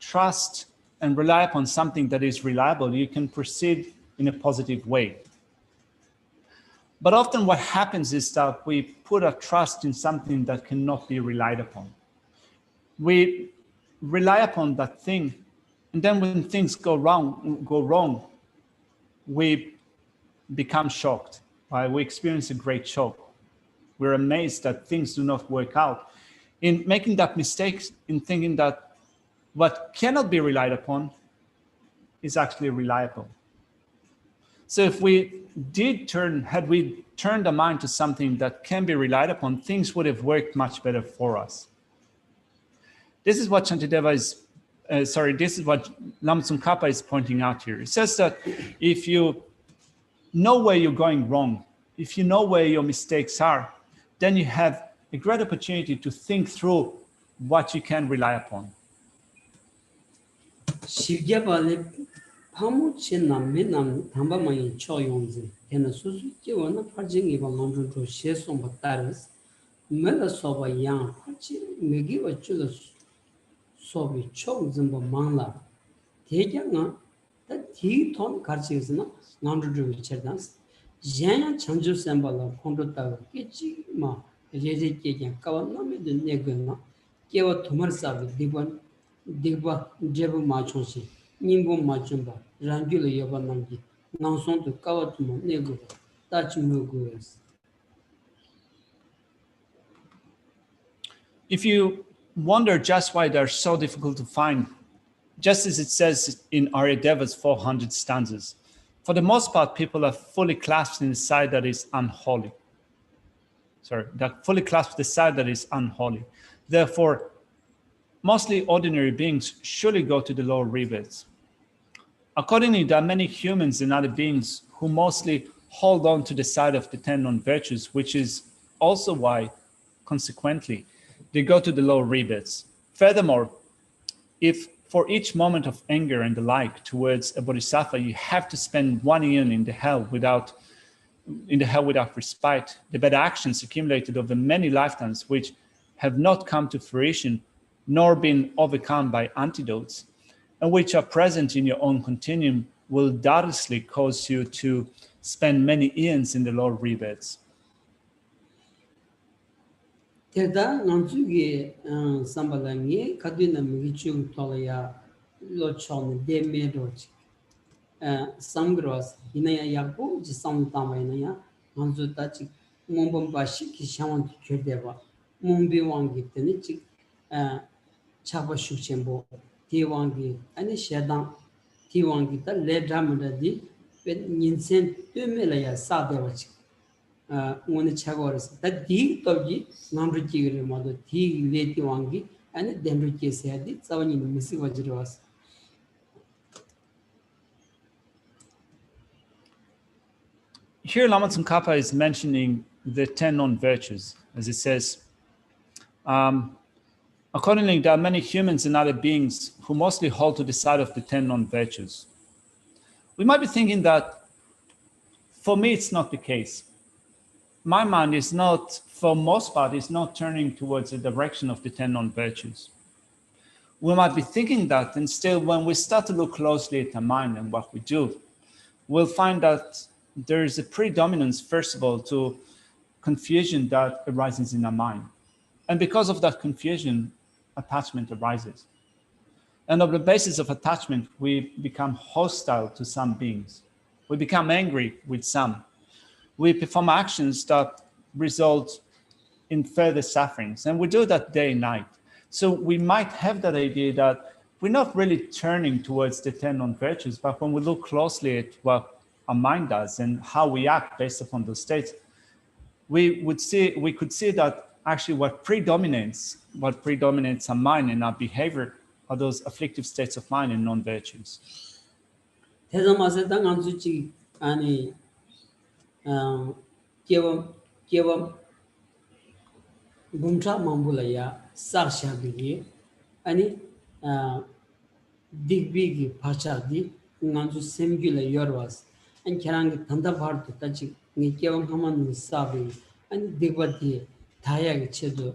trust and rely upon something that is reliable, you can proceed in a positive way. But often what happens is that we put our trust in something that cannot be relied upon. We rely upon that thing, and then when things go wrong, we become shocked. Right? We experience a great shock. We're amazed that things do not work out. In making that mistake, in thinking that what cannot be relied upon is actually reliable. So if we had we turned our mind to something that can be relied upon, things would have worked much better for us. This is what Shantideva this is what Lama Tsongkhapa is pointing out here. It says that if you know where you're going wrong, if you know where your mistakes are, then you have a great opportunity to think through what you can rely upon. 시계발에 파무친 남미남 담바마이 초용지 걔는 수수께원은 파징이 방만주로 시송 받다르스 매다 소바 양 파치 메기와 줄을 소비 총좀바 망라 대장아 다 디톤 가르치스나 남주로 위쳐다스 양 chanju sembal라 콘도다 끼치마 레제케게 까완나메드 네거나 깨와 도마르사비 디바 제부 마초시 님보 마춘바 란줄이 여반남기 나송도 까와투모 네고 따치무고스. If you wonder just why they're so difficult to find, just as it says in Aryadeva's 400 stanzas, for the most part, people are fully clasped in the side that is unholy. They're fully clasped the side that is unholy. Therefore, mostly ordinary beings surely go to the lower rebirths. Accordingly, there are many humans and other beings who mostly hold on to the side of the 10 non-virtues, which is also why, consequently, they go to the lower rebirths. Furthermore, if for each moment of anger and the like towards a bodhisattva, you have to spend 1 eon in the hell without respite, the bad actions accumulated over many lifetimes, which have not come to fruition nor been overcome by antidotes, and which are present in your own continuum, will doubtlessly cause you to spend many eons in the lower rebirths. 대다 남주기 삼발랑이 가디나 미주 돌아야 로촌 데메로지 삼그로스 이나야 야고 지삼타마이나야 남주다치 몸범바시 기샤원 교대바 몸비왕기 때니 지 차바슈쳔보 디왕기 아니 셰당 디왕기다 레드라마다디 닌센 됴멜야 사데와치 오늘 차고르스 다디 또기 남르지를 모두 디 레티왕기 아니 덴르케세야디 자원이 미시와지로스. Here Lama Tsongkhapa is mentioning the 10 non-virtues, as it says, accordingly, there are many humans and other beings who mostly hold to the side of the 10 non-virtues. We might be thinking that, for me, it's not the case. My mind is not, for most part, is not turning towards the direction of the 10 non-virtues. We might be thinking that, and still, when we start to look closely at our mind and what we do, we'll find that there is a predominance, first of all, to confusion that arises in our mind. And because of that confusion, attachment arises. And on the basis of attachment, we become hostile to some beings. We become angry with some. We perform actions that result in further sufferings. And we do that day and night. So we might have that idea that we're not really turning towards the 10 non-virtues, but when we look closely at what our mind does and how we act based upon those states, we could see that actually what predominates our mind and our behavior are those afflictive states of mind and non-virtues. Gumtra Mambulaya, Sarshabigi, Ani Digbigi Pachadi, Nanzu Semgula Yorwas, and Kerang Tandapart to touch Nikiam Haman Sabi, and Digbati, Tayag Chedo,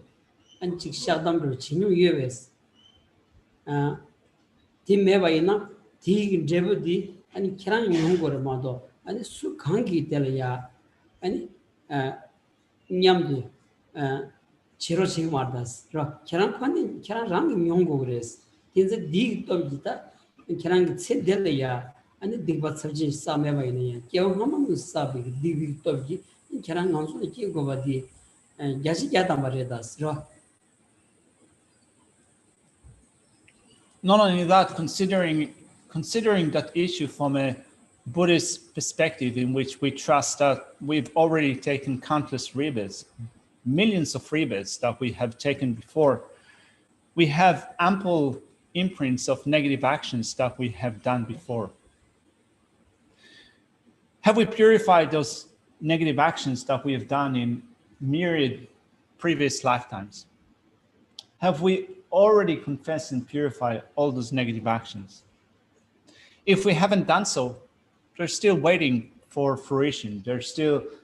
and Chikshadam Chinu Yeves. Timevaina, Tig Jebudi, and Kerang Yungor Mado, and Sukangi Telaya, and Nyamdi. Chirochi Mardas, Kerang Kerang Myongores, Tinza dig Tobita, and Kerang said Delia, and the Digbat Surgeon Samevania, Kiahaman Sabi, Dig Tobi, and Kerang also the Kigovadi, and Yashigata Maredas. Not only that, considering that issue from a Buddhist perspective, in which we trust that we've already taken countless rebirths, millions of rebirths that we have taken before, we have ample imprints of negative actions that we have done before. Have we purified those negative actions that we have done in myriad previous lifetimes? Have we already confessed and purified all those negative actions? If we haven't done so, they're still waiting for fruition.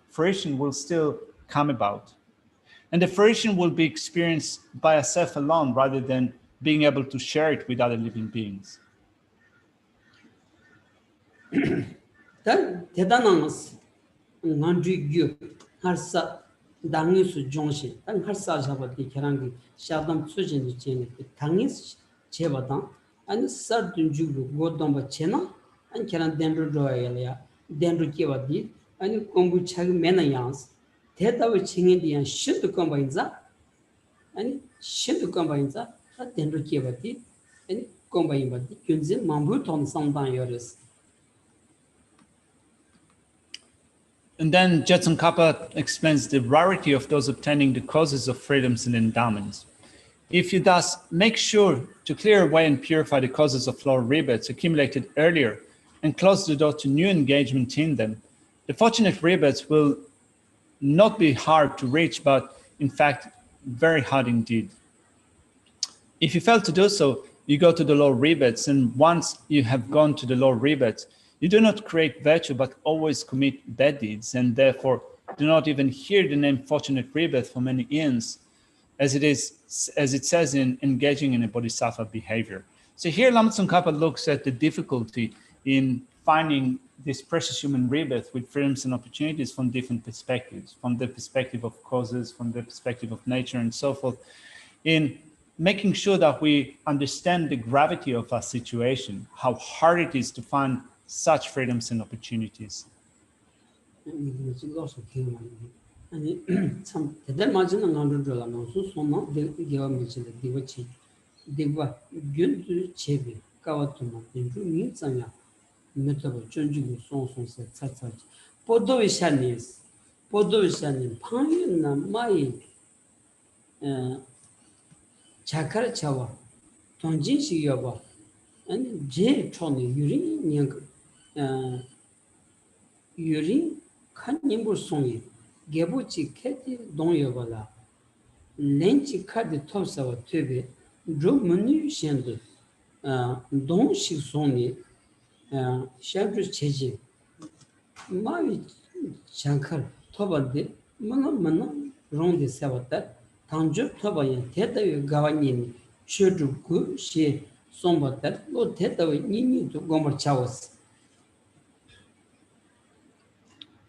Fruition will still come about. And the fruition will be experienced by ourselves alone rather than being able to share it with other living beings. 대단한 난주교 harsa 당니수 종시 당 harsa 잡아디 계란기 샤담 수진이 제네 당니스 제바당 아니 서든 주고 고동바 제나 안 계란 덴로 로야야 덴로 끼와디 아니 공부 차기 매나양스 대답을 칭인디한 신도 공부인자 아니 신도 공부인자 다 덴로 끼와디 아니 공부인바디 균진 만부 돈 상당 요레스. And then Jetson Kappa explains the rarity of those obtaining the causes of freedoms and endowments. If you thus make sure to clear away and purify the causes of lower rebirths accumulated earlier and close the door to new engagement in them, the fortunate rebirths will not be hard to reach, but in fact, very hard indeed. If you fail to do so, you go to the lower rebirths, and once you have gone to the lower rebirths, you do not create virtue, but always commit bad deeds, and therefore do not even hear the name fortunate rebirth for many eons, as it says in engaging in a bodhisattva behavior. So here Lama Tsongkhapa looks at the difficulty in finding this precious human rebirth with freedoms and opportunities from different perspectives, from the perspective of causes, from the perspective of nature, and so forth, in making sure that we understand the gravity of our situation, how hard it is to find such freedoms and opportunities. 아니 참 대단 맞은 나는들라 나서 손나 대기와 미치는 디고치 디고 균주 제비 까와토나 딘주 민상야 메타고 전주고 송송세 차차지 포도위샤니스 방윤나 마이 자카르차와 동진시여바 아니 제 촌이 유린 칸님불송이 개부치 캐티 동여발라 렌치 카드 톱사와 퇴베 조문이 셴도 동식송이 샤브르 체지 마이 장칼 토바데 만나 롱데 사바타 탄주 토바에 대다위 가와니니 슈르고 시 송바타 로 대다위 니니도 고머 차오스.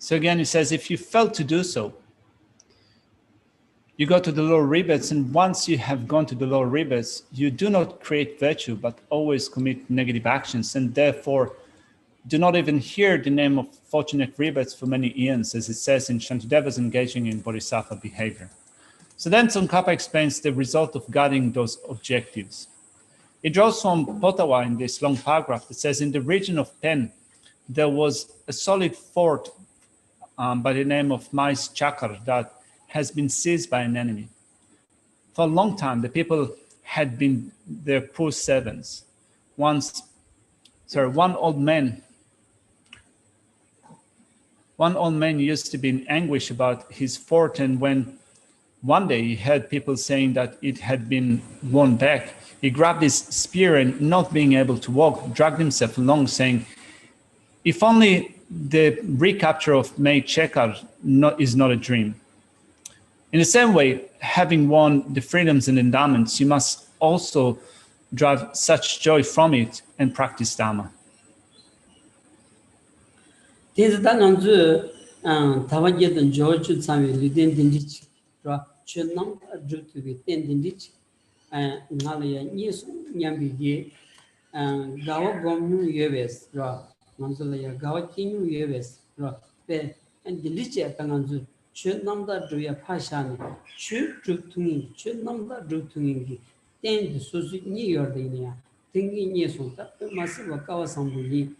So again, he says, if you fail to do so, you go to the lower rebirths, and once you have gone to the lower rebirths, you do not create virtue, but always commit negative actions, and therefore do not even hear the name of fortunate rebirths for many eons, as it says in Shantideva's engaging in bodhisattva behavior. So then Tsongkhapa explains the result of guarding those objectives. He draws from Potawa in this long paragraph that says, in the region of Pen, there was a solid fort by the name of Mais Chakar that has been seized by an enemy. For a long time, the people had been their poor servants. One old man used to be in anguish about his fort, and when one day he heard people saying that it had been won back, he grabbed his spear and, not being able to walk, dragged himself along, saying, if only the recapture of May Chekar is not a dream. In the same way, having won the freedoms and endowments, you must also drive such joy from it and practice Dharma. 다와제던 조주 참이 리덴 딘디치 라 쳔낭 아주투비 덴딘디치 나리야 니스 냠비게 가와 곰뉴 예베스 라 남슬이야 가와 킹뉴 예베스 라베 딘디치 땅안주 쳔남다 주야 파샤니 쳔주퉁이 쳔남다 주퉁이 덴디 소수 니여데니야 땡기 니소다 마스와 가와 상부리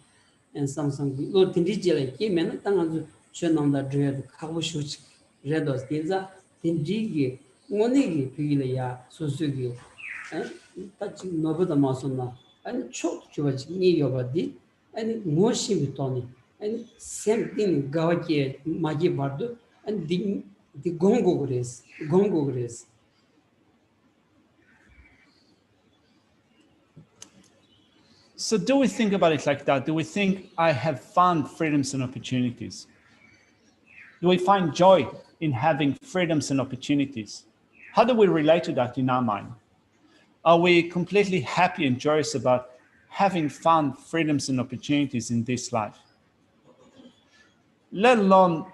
Samsung Lord Tindijela came and Tangan Shenanda Dread Kabushuch Redos Dinza Tindigi Monigi Pilia Susugi 딱 지금 너보다 맞었나 아니 촉 주어지 니 여바디 아니 무엇이 또니 아니 샘띵 가와게 마기 바도 아니 디 공고 그레스 So do we think about it like that? Do we think I have found freedoms and opportunities? Do we find joy in having freedoms and opportunities? How do we relate to that in our mind? Are we completely happy and joyous about having found freedoms and opportunities in this life? Let alone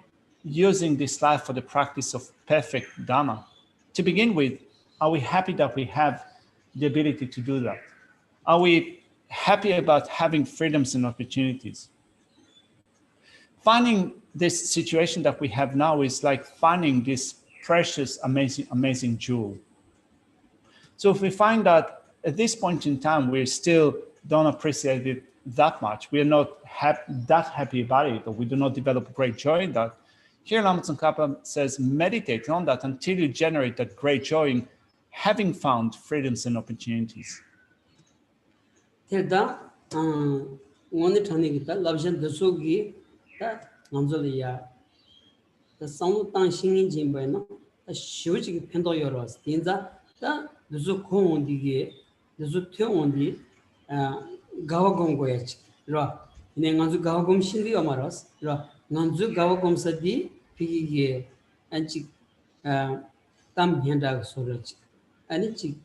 using this life for the practice of perfect Dharma. To begin with, are we happy that we have the ability to do that? Are we happy about having freedoms and opportunities? Finding this situation that we have now is like finding this precious, amazing jewel. So if we find that at this point in time, we still don't appreciate it that much, we are not that happy about it, or we do not develop great joy in that, here Lama Tsongkhapa says, meditate on that until you generate that great joy in having found freedoms and opportunities. 대다 오늘 전에기다 랍션 더속이 다 남절이야 다 상도 땅 신인 진바이나 다 쇼지기 편도 열어서 된자 다 누수 공원디게 누수 퇴원디 가와공고야지 라 이내 간주 가와공 신디가 말았어 라 간주 가와공사디 피기게 안치 땀 현다 소리지 아니지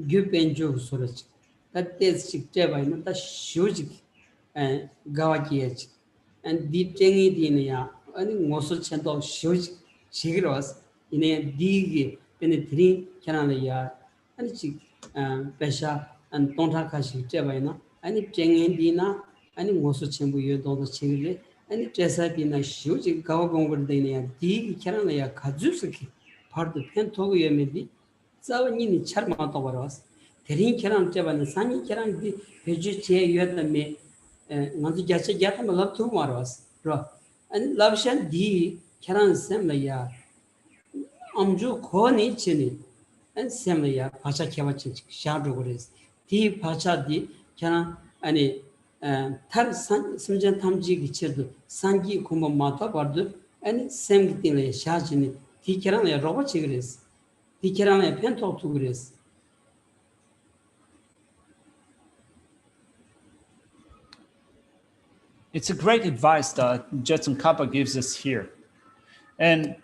규벤조 소리지 that is chikte by no that shows gawaki and the tengi dinia and mosul chento shows chigros in a dig penetri canania and chik pesha and tonta kashikte by no and tengi dina and mosul chembu you don't chigre and tesa dina shows gawagong dinia dig canania kajuski part of pentogu yemedi zawini charma tobaros 대린 계란 때문에 산이 계란 그 배주 제 유에다메 먼저 자체 자타 말도 말았어. 그러 아니 랍션 디 계란 셈이야. 암주 코니 치니 안 셈이야. 바샤 개와치 샤도 그래서 디 바샤디 계란 아니 탈산 심전 탐지 기체도 산기 공부 마다 버도 아니 셈기들에 샤지니 디 계란에 로봇이 그래서 디 계란에 펜토도 그래서 It's a great advice that Jetsun Kappa gives us here. And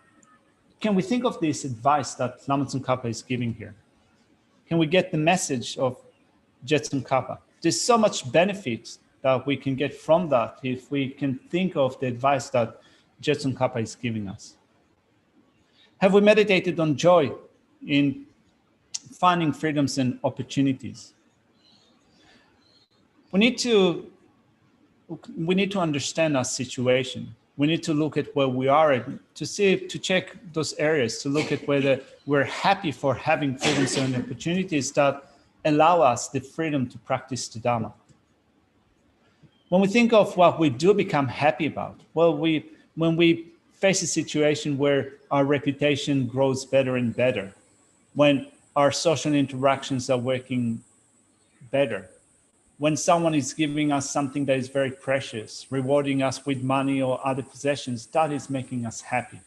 can we think of this advice that Lama Tsongkhapa is giving here? Can we get the message of Jetsun Kappa? There's so much benefit that we can get from that if we can think of the advice that Jetsun Kappa is giving us. Have we meditated on joy in finding freedoms and opportunities? We need to understand our situation. We need to look at where we are to check those areas, to look at whether we're happy for having freedoms and opportunities that allow us the freedom to practice the Dharma. When we think of what we do become happy about, well, when we face a situation where our reputation grows better and better, when our social interactions are working better, when someone is giving us something that is very precious, rewarding us with money or other possessions, that is making us happy.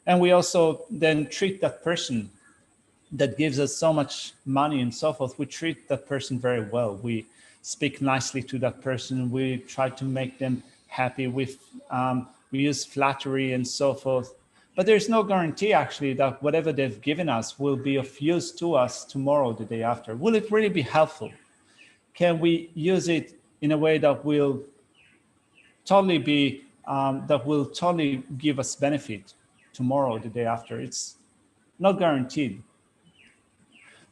And we also then treat that person that gives us so much money and so forth, we treat that person very well. We speak nicely to that person. We try to make them happy. We use flattery and so forth. But there's no guarantee actually that whatever they've given us will be of use to us tomorrow, the day after. Will it really be helpful? Can we use it in a way that will totally give us benefit tomorrow, the day after? It's not guaranteed.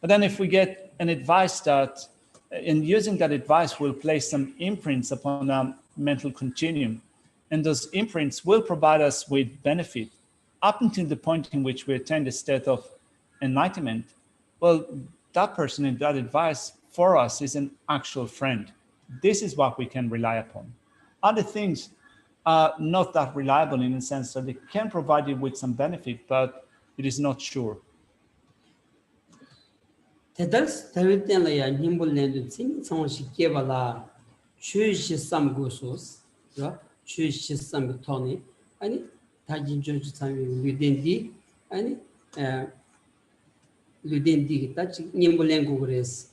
But then if we get an advice that, in using that advice, will place some imprints upon our mental continuum, and those imprints will provide us with benefit up until the point in which we attain the state of enlightenment, well, that person in that advice for us is an actual friend. This is what we can rely upon. Other things are not that reliable in the sense that they can provide you with some benefit, but it is not sure. Tedals Tavitanlaya Nimbuland Sing Song Shikevala Chushi some gosos, Chushi some Tony, and Tajin Judge Sami within D, and within D, touch Nimbulango race.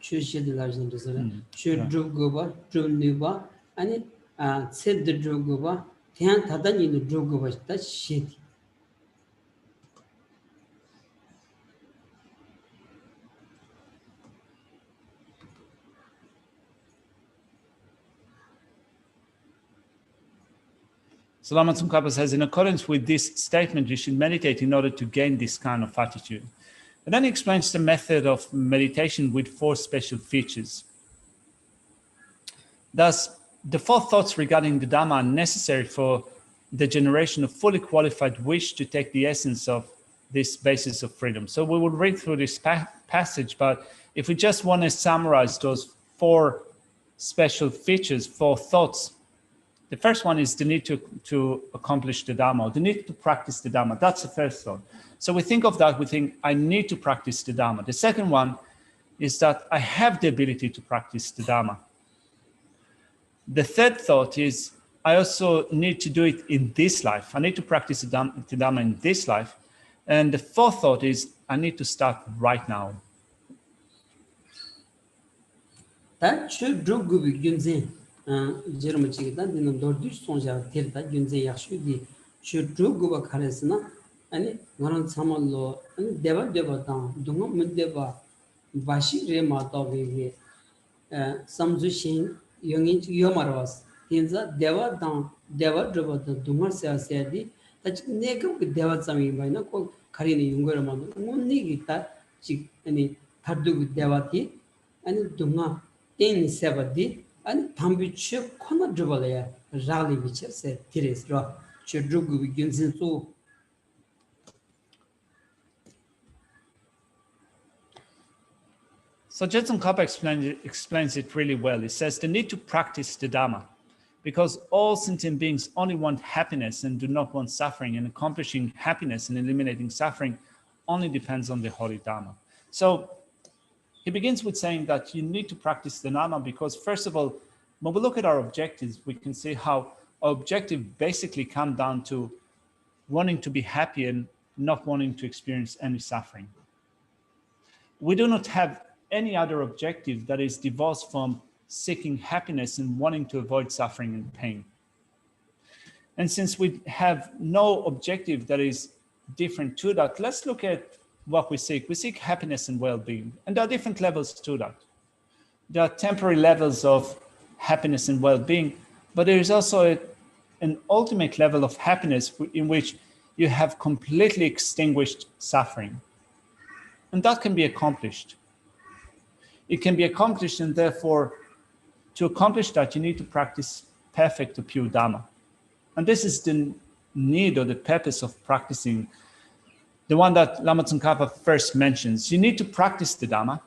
Chushi the large and should drove goba, drove nuba, and it said the drove goba, Tian Tadan in the drove goba, that's shit. So Lama Tsongkhapa says, in accordance with this statement, you should meditate in order to gain this kind of attitude. And then he explains the method of meditation with 4 special features. Thus, the 4 thoughts regarding the Dhamma are necessary for the generation of fully qualified wish to take the essence of this basis of freedom. So we will read through this passage, but if we just want to summarize those 4 special features, 4 thoughts, the first one is the need to accomplish the Dhamma, or the need to practice the Dhamma. That's the first thought. So we think of that, we think, I need to practice the Dhamma. The second one is that I have the ability to practice the Dhamma. The third thought is, I also need to do it in this life. I need to practice the Dhamma in this life. And the fourth thought is, I need to start right now. That should do good with Jeremy Chigitan, the Nordic Sonja, Tirta, Gunze Yashudi, should do go back Haresna, and Naran Samalo, and Deva Devatan, Dunga Mudeva, Bashi Rema Dovi, Samzushin, Young Yomaros, Tinza, Deva down, Deva Drova, the Dumar Sadi, that Nega with Deva Sami by no Karini Yungurama, Munigita, any Tardu with Devati, and Dunga, in Sevadi. And Tambichu Kona Jubalea, Rally which said Tiris Ra, Chudrugu begins in so. So Jetson Kappa explains it really well. He says the need to practice the Dhamma, because all sentient beings only want happiness and do not want suffering, and accomplishing happiness and eliminating suffering only depends on the Holy Dhamma. So he begins with saying that you need to practice the Dhamma because, first of all, when we look at our objectives, we can see how our objective basically comes down to wanting to be happy and not wanting to experience any suffering. We do not have any other objective that is divorced from seeking happiness and wanting to avoid suffering and pain. And since we have no objective that is different to that, let's look at what we seek. We seek happiness and well-being, and there are different levels to that. There are temporary levels of happiness and well-being, but there is also an ultimate level of happiness in which you have completely extinguished suffering. And that can be accomplished. It can be accomplished, and therefore, to accomplish that, you need to practice perfect or pure Dhamma. And this is the need or the purpose of practicing, the one that Lama Tsongkhapa first mentions. You need to practice the Dhamma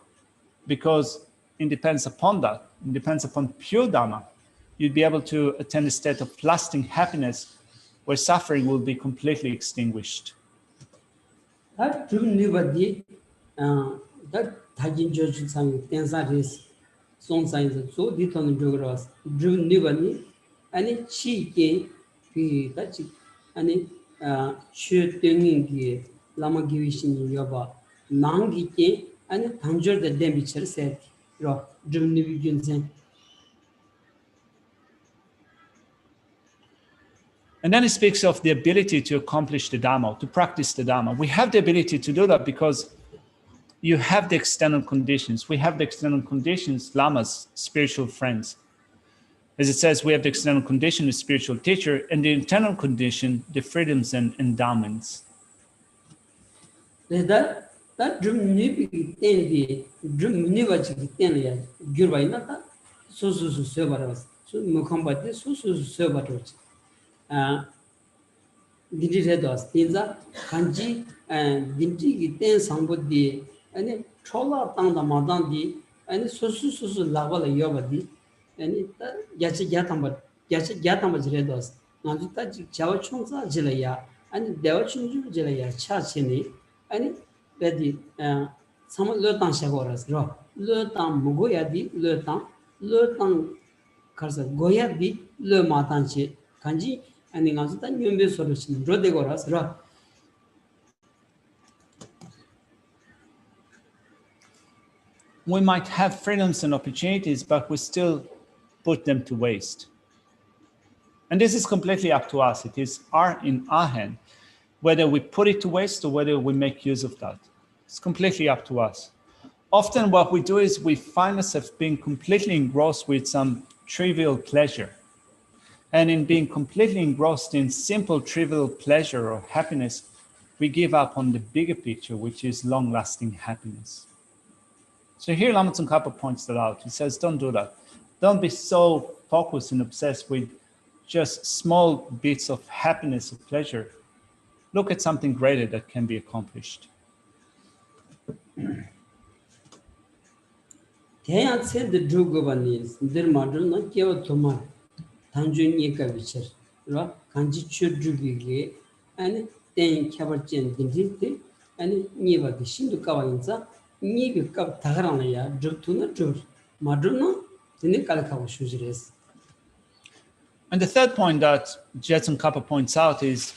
because it depends upon that. It depends upon pure Dhamma. You'd be able to attain a state of lasting happiness where suffering will be completely extinguished. That true nobody, that Tajin Judge Sang, Tensaris, Song Science, so Diton Jogras, Drew Nibani, and it chi that and it shooting Lama Givishin Yoba, Nangi, and it conjured the demicher said, Drew Nibigin. And then he speaks of the ability to accomplish the Dhamma, to practice the Dhamma. We have the ability to do that because you have the external conditions. We have the external conditions, lamas, spiritual friends. As it says, we have the external condition, the spiritual teacher, and the internal condition, the freedoms and endowments. That dream nibi tendi, dream nivachi tendi, Gurvainata, so servers, so Mokambati, so servers. Didi Redos, Tinza, Kanji, and Dinti Ten Sambodi, and Chola Tanda Madandi, and Susu Lavala Yovadi, and Yachi Yatamaj Redos, 나도 따지 자와 총사 질이야 아니 대화 충주 질이야 차치니 아니 베디 사물 르땅샤고라스로 르땅 무고야디 르땅 가서 고야디 르마탄치 간지 아니 가서 단 연배 소리신 로데고라스로 We might have freedoms and opportunities, but we still put them to waste. And this is completely up to us. It is in our hand, whether we put it to waste or whether we make use of that. It's completely up to us. Often what we do is we find ourselves being completely engrossed with some trivial pleasure. And in being completely engrossed in simple trivial pleasure or happiness, we give up on the bigger picture, which is long-lasting happiness. So here Lama Tsongkhapa points that out. He says, don't do that. Don't be so focused and obsessed with just small bits of happiness or pleasure. Look at something greater that can be accomplished. 대야 세드 drugo바니 들마드나 깨어 도마 단준이 가비처 라 간지 추드비게 아니 땡 캬버젠 딘디 아니 니바디 신도 까와인자 니비 까 다가라나야 드투나 드 마드나 드니 칼카고 슈즈레스. And the third point that Jetsun Kappa points out is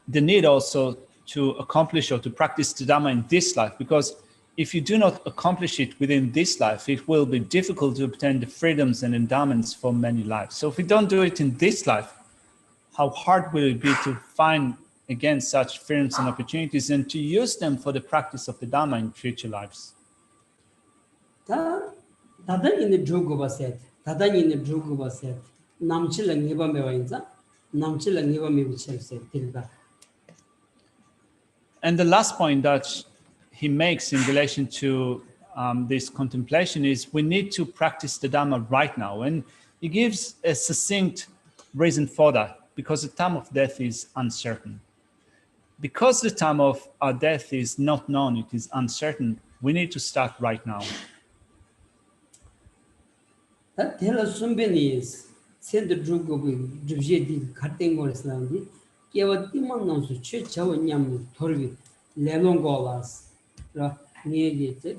the need also to accomplish or to practice the Dhamma in this life, because if you do not accomplish it within this life, it will be difficult to obtain the freedoms and endowments for many lives. So if we don't do it in this life, how hard will it be to find again such freedoms and opportunities and to use them for the practice of the Dhamma in future lives? 다다니 있는 drugo바셋 다다니 있는 drugo바셋 남칠랑 니바메와인자 남칠랑 니바메비체세 딜다. And the last point that he makes in relation to this contemplation is we need to practice the Dhamma right now. And he gives a succinct reason for that, because the time of death is uncertain. Because the time of our death is not known, it is uncertain, we need to start right now. That tell us somebody send the drug of Jedi cutting or Islandi, gave a demon on the church of Yam Torvi, Lelongolas, Negated,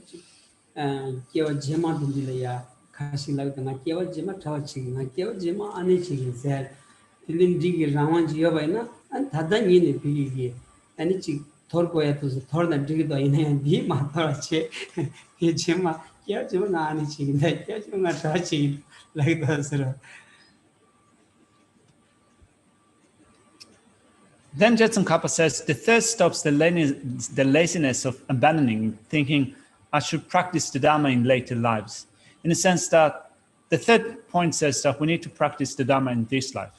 and gave a Gemma Dilea, Kashi like an Akiva Gemma touching, Akiva Gemma Anichi said, Tilin Digi Raman Giovanna, and Tadanini Pigi, and it's Torpoya to the Torna Digida in hand, Di Matarache, Gemma. Then Jetsun Kappa says, the third stops the laziness of abandoning, thinking, I should practice the Dhamma in later lives. In the sense that the third point says that we need to practice the Dhamma in this life.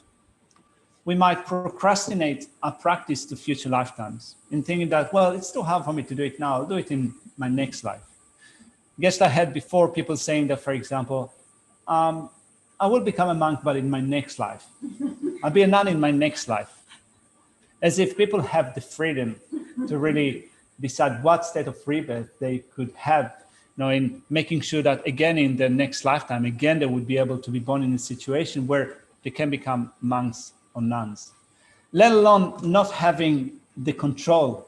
We might procrastinate our practice to future lifetimes in thinking that, well, it's too hard for me to do it now, I'll do it in my next life. Geshe had before people saying that, for example, I will become a monk, but in my next life. I'll be a nun in my next life. As if people have the freedom to really decide what state of rebirth they could have, in making sure that again in the next lifetime, again they would be able to be born in a situation where they can become monks or nuns. Let alone not having the control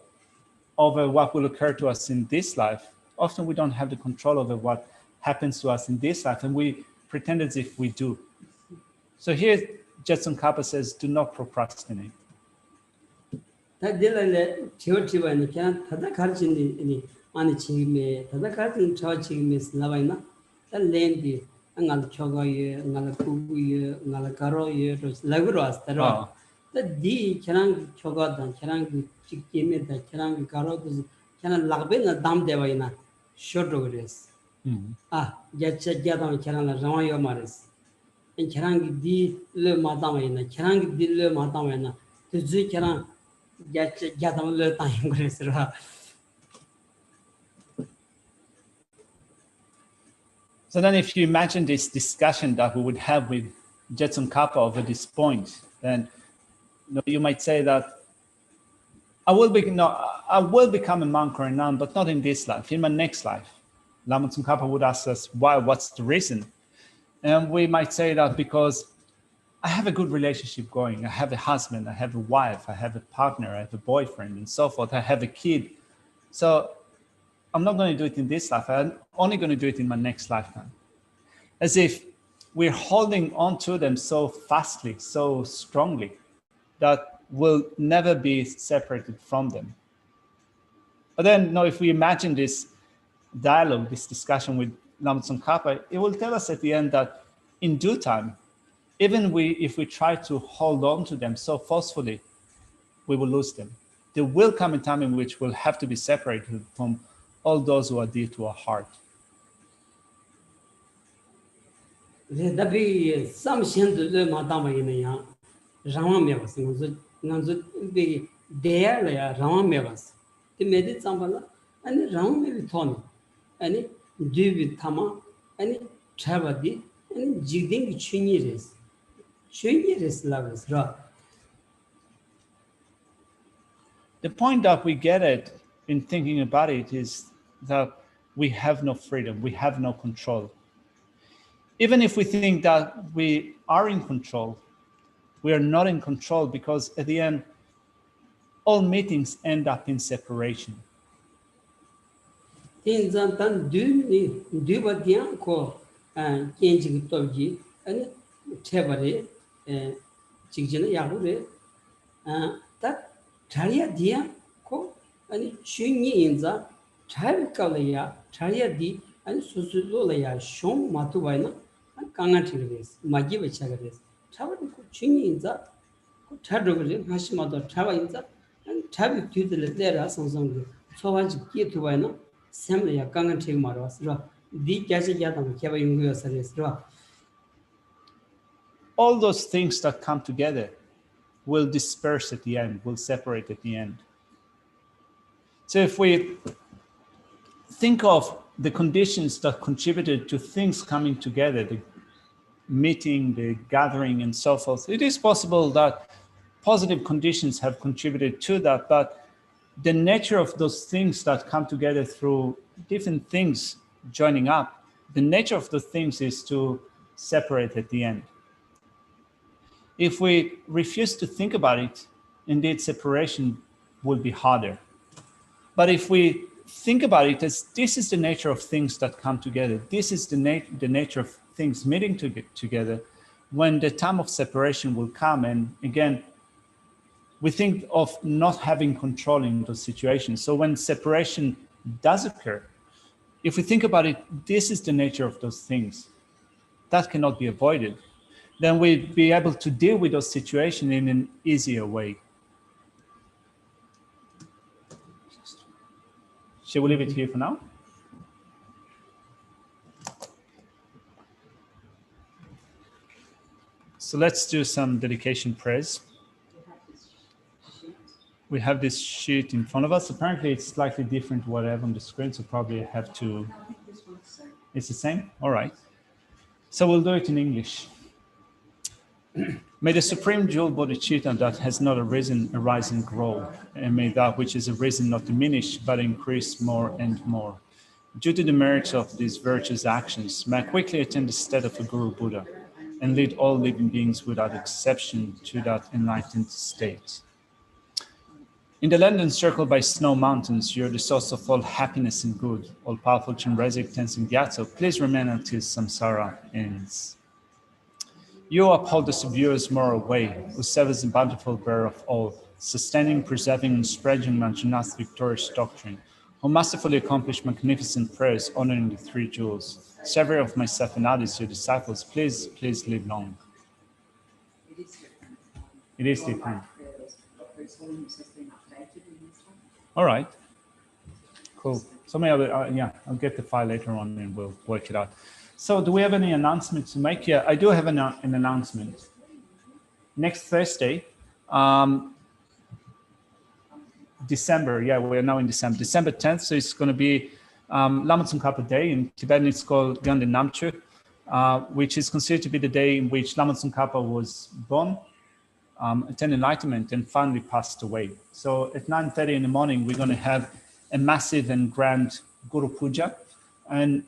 over what will occur to us in this life. Often we don't have the control over what happens to us in this life, and we pretend as if we do. So here, Jetsun Kappa says, do not procrastinate. Geshe Gadam Kerala Ramayo Maris. And Kerang di Le Madamena, Kerang di Le Madamena, the Zikaran Geshe Gadam Le Time. So then if you imagine this discussion that we would have with Jetsun Kappa over this point, then you might say that I will become a monk or a nun, but not in this life, in my next life. Lama Tsongkhapa would ask us, why, what's the reason? And we might say that because I have a good relationship going. I have a husband, I have a wife, I have a partner, I have a boyfriend, and so forth. I have a kid. So I'm not going to do it in this life. I'm only going to do it in my next lifetime. As if we're holding on to them so fastly, so strongly, that we'll never be separated from them. But then, if we imagine this dialogue, this discussion with Lama Tsongkhapa, it will tell us at the end that in due time, even if we try to hold on to them so forcefully, we will lose them. There will come a time in which we'll have to be separated from all those who are dear to our heart. The point that we get at in thinking about it is that we have no freedom, we have no control. Even if we think that we are in control, we are not in control, because at the end, all meetings end up in separation. All those things that come together will disperse at the end, will separate at the end. So if we think of the conditions that contributed to things coming together, the meeting, the gathering, and so forth, it is possible that positive conditions have contributed to that, but the nature of those things that come together through different things joining up, the nature of the things is to separate at the end. If we refuse to think about it, indeed separation will be harder. But if we think about it as this is the nature of things that come together, this is the nature of things meeting together, when the time of separation will come, and again, we think of not having control in those situations. So when separation does occur, if we think about it, this is the nature of those things. That cannot be avoided. Then we'd be able to deal with those situations in an easier way. Shall we leave it here for now? So let's do some dedication prayers. We have this sheet in front of us. Apparently it's slightly different to what I have on the screen, so probably I have to... It's the same? All right. So we'll do it in English. May the supreme jewel bodhicitta that has not arisen arise and grow, and may that which is arisen not diminish, but increase more and more. Due to the merits of these virtuous actions, may I quickly attain the state of a Guru Buddha, and lead all living beings without exception to that enlightened state. In the land encircled by snow mountains, you are the source of all happiness and good. All-powerful Chenrezig Tenzin Gyatso, please remain until samsara ends. You uphold the subduer's moral way, who serves the bountiful bearer of all, sustaining, preserving, and spreading Manjunath's victorious doctrine, who masterfully accomplished magnificent prayers honoring the three jewels. Several of myself and others, your disciples, please live long. It is different. All right. Cool. So maybe I'll get the file later on and we'll work it out. So do we have any announcements to make? Yeah, I do have an announcement. Next Thursday, December, yeah, we're now in December 10th, so it's going to be Lama Tsongkhapa Day. In Tibetan, it's called Ganden Namchu, which is considered to be the day in which Lama Tsongkhapa was born, attained enlightenment, and finally passed away. So at 9:30 in the morning, we're going to have a massive and grand Guru Puja, and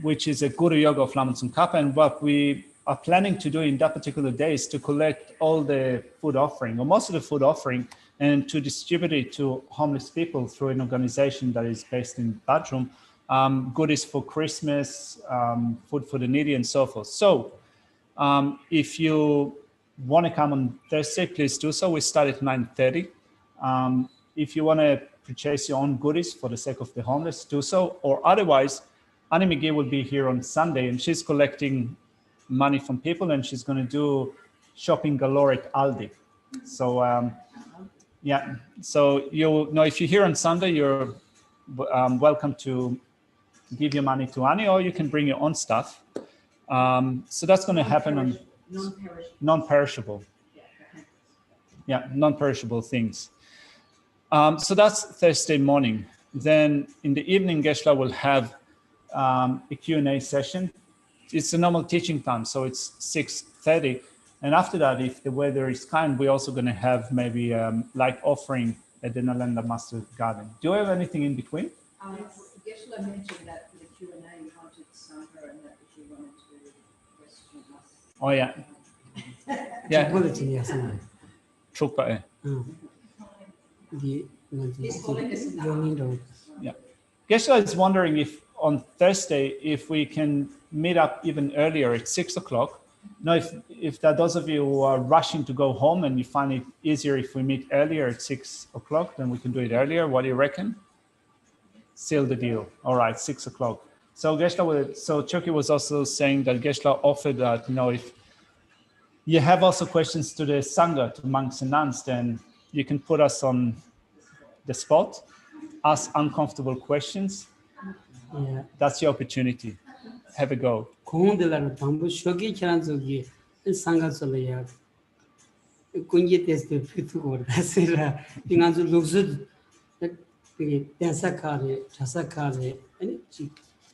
which is a Guru Yoga of Lama Tsongkhapa. And what we are planning to do in that particular day is to collect all the food offering, or most of the food offering, and to distribute it to homeless people through an organization that is based in Tsultrim, goodies for Christmas, food for the needy, and so forth. So if you want to come on Thursday, please do so. We start at 9:30. If you want to purchase your own goodies for the sake of the homeless, do so. Or otherwise, Annie McGee will be here on Sunday, and she's collecting money from people, and she's going to do shopping galore at Aldi. So yeah, so you know, if you're here on Sunday, you're welcome to give your money to Annie, or you can bring your own stuff. So that's going to happen on non-perishable. Yeah, non-perishable things. So that's Thursday morning. Then in the evening, Geshe will have a Q&A session. It's a normal teaching time, so it's 6:30. And after that, if the weather is kind, we're also going to have maybe light offering at the Nalanda Master Garden. Do you have anything in between? Geshe mentioned that for the Q&A, you wanted Sangha and that you wanted to question us. Oh, yeah. Yeah. 네. Trukpa. Yeah. Geshe is wondering if on Thursday, if we can meet up even earlier at 6 o'clock. Now, if there are those of you who are rushing to go home and you find it easier if we meet earlier at 6 o'clock, then we can do it earlier. What do you reckon? Seal the deal. All right, 6 o'clock. So Chucky was also saying that Geshe offered that, you know, if you have also questions to the Sangha, to monks and nuns, then you can put us on the spot, ask uncomfortable questions. Yeah. That's your opportunity. Have a go. 공원들라는 당부 쇼기 계란속이 상가sol이야. 군기 테스트 피트고 라스라 인간주 룩스 그 대사카레 자사카레 아니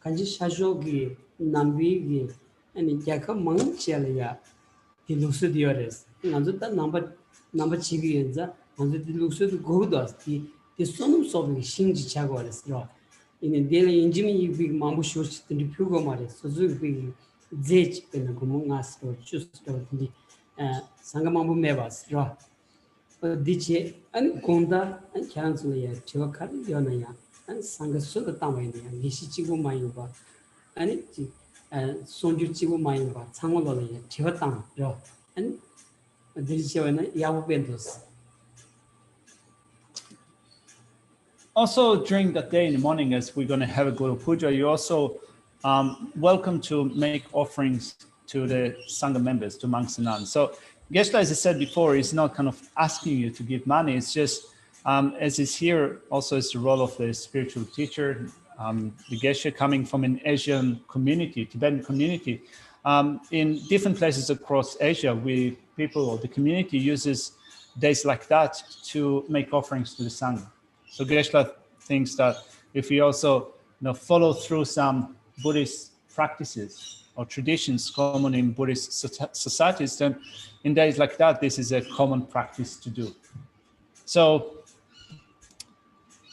간지 샤쇼기 남비기 아니 야카 망치알이야. 이 룩스 디어레스. 인간주다 넘버 치기엔자 먼저 이 룩스도 고도스티 이 소놈 소비 신지 차고레스로 in daily engineering big mambu shows the pugo mare so big zech in the mongas or just the sangamambu mevas ra diche and konda and cancel ya chokar yonaya and sangasu the tamai nishichigo mayuba and it sonjuchigo mayuba sangolo ya chivatan ra and diche yabu bendos. Also, during that day in the morning, as we're going to have a Guru Puja, you're also welcome to make offerings to the Sangha members, to monks and nuns. So Geshe, as I said before, is not kind of asking you to give money. It's just, as is here, also is the role of the spiritual teacher, the Geshe coming from an Asian community, Tibetan community. In different places across Asia, people, or the community uses days like that to make offerings to the Sangha. So Geshe thinks that if we also follow through some Buddhist practices or traditions common in Buddhist societies, then in days like that, this is a common practice to do. So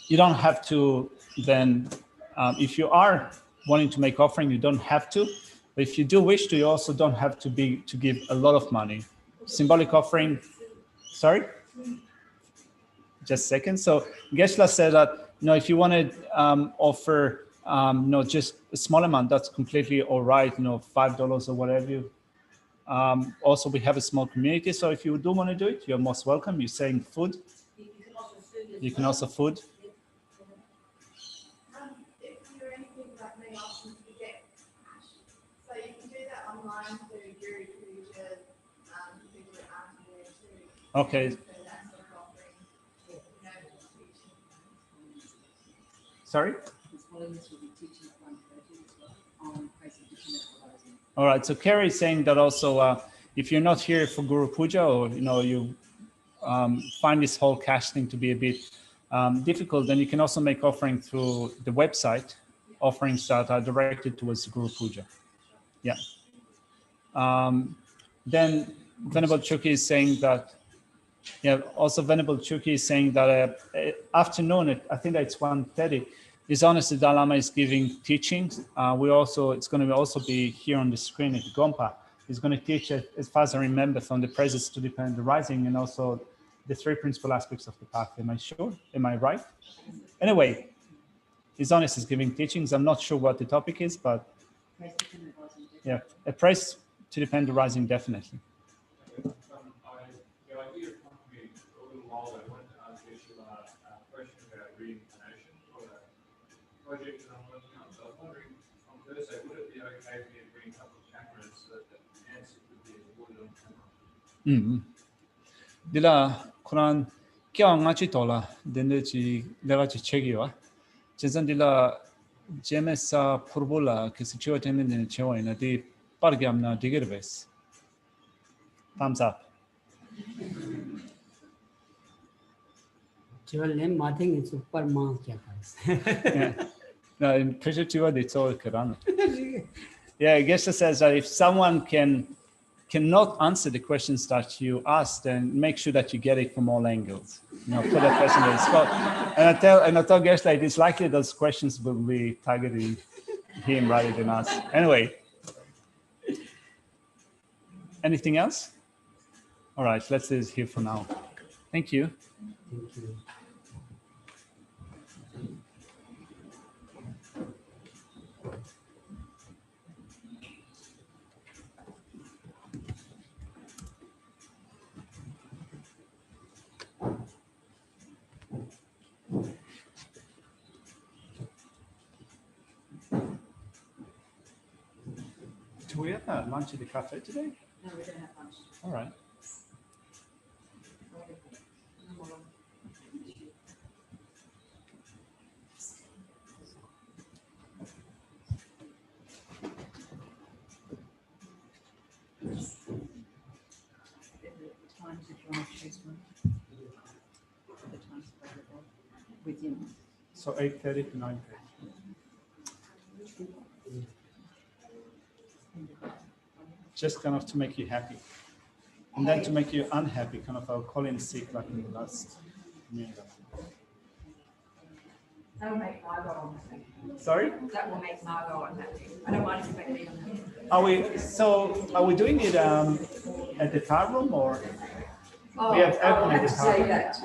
you don't have to then, if you are wanting to make offering, you don't have to. But if you do wish to, you also don't have to give a lot of money. Symbolic offering, sorry? Just a second. So Geshe said that, if you want to offer, just a small amount, that's completely all right, $5 or whatever. Also, we have a small community. So if you do want to do it, you're most welcome. You're saying food. You can also food. If you're anything like me, options to get cash. So you can do that online through Guru Puja, people that aren't there too. Okay. Sorry? All right, so Kerry is saying that also if you're not here for Guru Puja, or you find this whole cash thing to be a bit difficult, then you can also make offering through the website, offerings that are directed towards Guru Puja. Yeah. Then Venerable Chuki is saying that, also Venerable Chuki is saying that afternoon, I think that it's 1:30, His Honesty Dalai Lama is giving teachings. It's going to also be here on the screen at Gompa. He's going to teach, as far as I remember, from the presence to dependent arising, and also the 3 principal aspects of the path. Am I sure? Am I right? Anyway, he's honest. He's giving teachings. I'm not sure what the topic is, but yeah, a praise to dependent arising, definitely. The idea of coming a little while ago, I wanted to ask Geshe a question about reincarnation for a project that I'm working on. So I was wondering on Thursday, would it be okay for me to bring a couple of cameras so that the answer could be recorded on camera? Dila Quran kya ngachi tola dendechi legachi chegiwa. Jensen dila jemesa purbula kisi chio temen in choina di pargamna digirbes. Thumbs up. Children, nothing is super mass. Yeah. No, in pressure to it's all Quran. Yeah, Geshe says that if someone cannot answer the questions that you ask, then make sure that you get it from all angles. You know, put a question in the spot. And I tell Geshe like it's likely those questions will be targeting him rather than us. Anyway, anything else? All right, let's do this here for now. Thank you. Thank you. Do we have lunch at the cafe today? No, we don't have lunch. All right. The times if you want to choose one. The times available within. So 8:30 to 9:30. Just kind of to make you happy. And then to make you unhappy, kind of I'll call in sick like in the last minute. That will make Margot unhappy. Sorry? That will make Margot unhappy. I don't mind if you make me unhappy. Are we doing it at the car room or? Oh, We have I will opened have the to car. say that to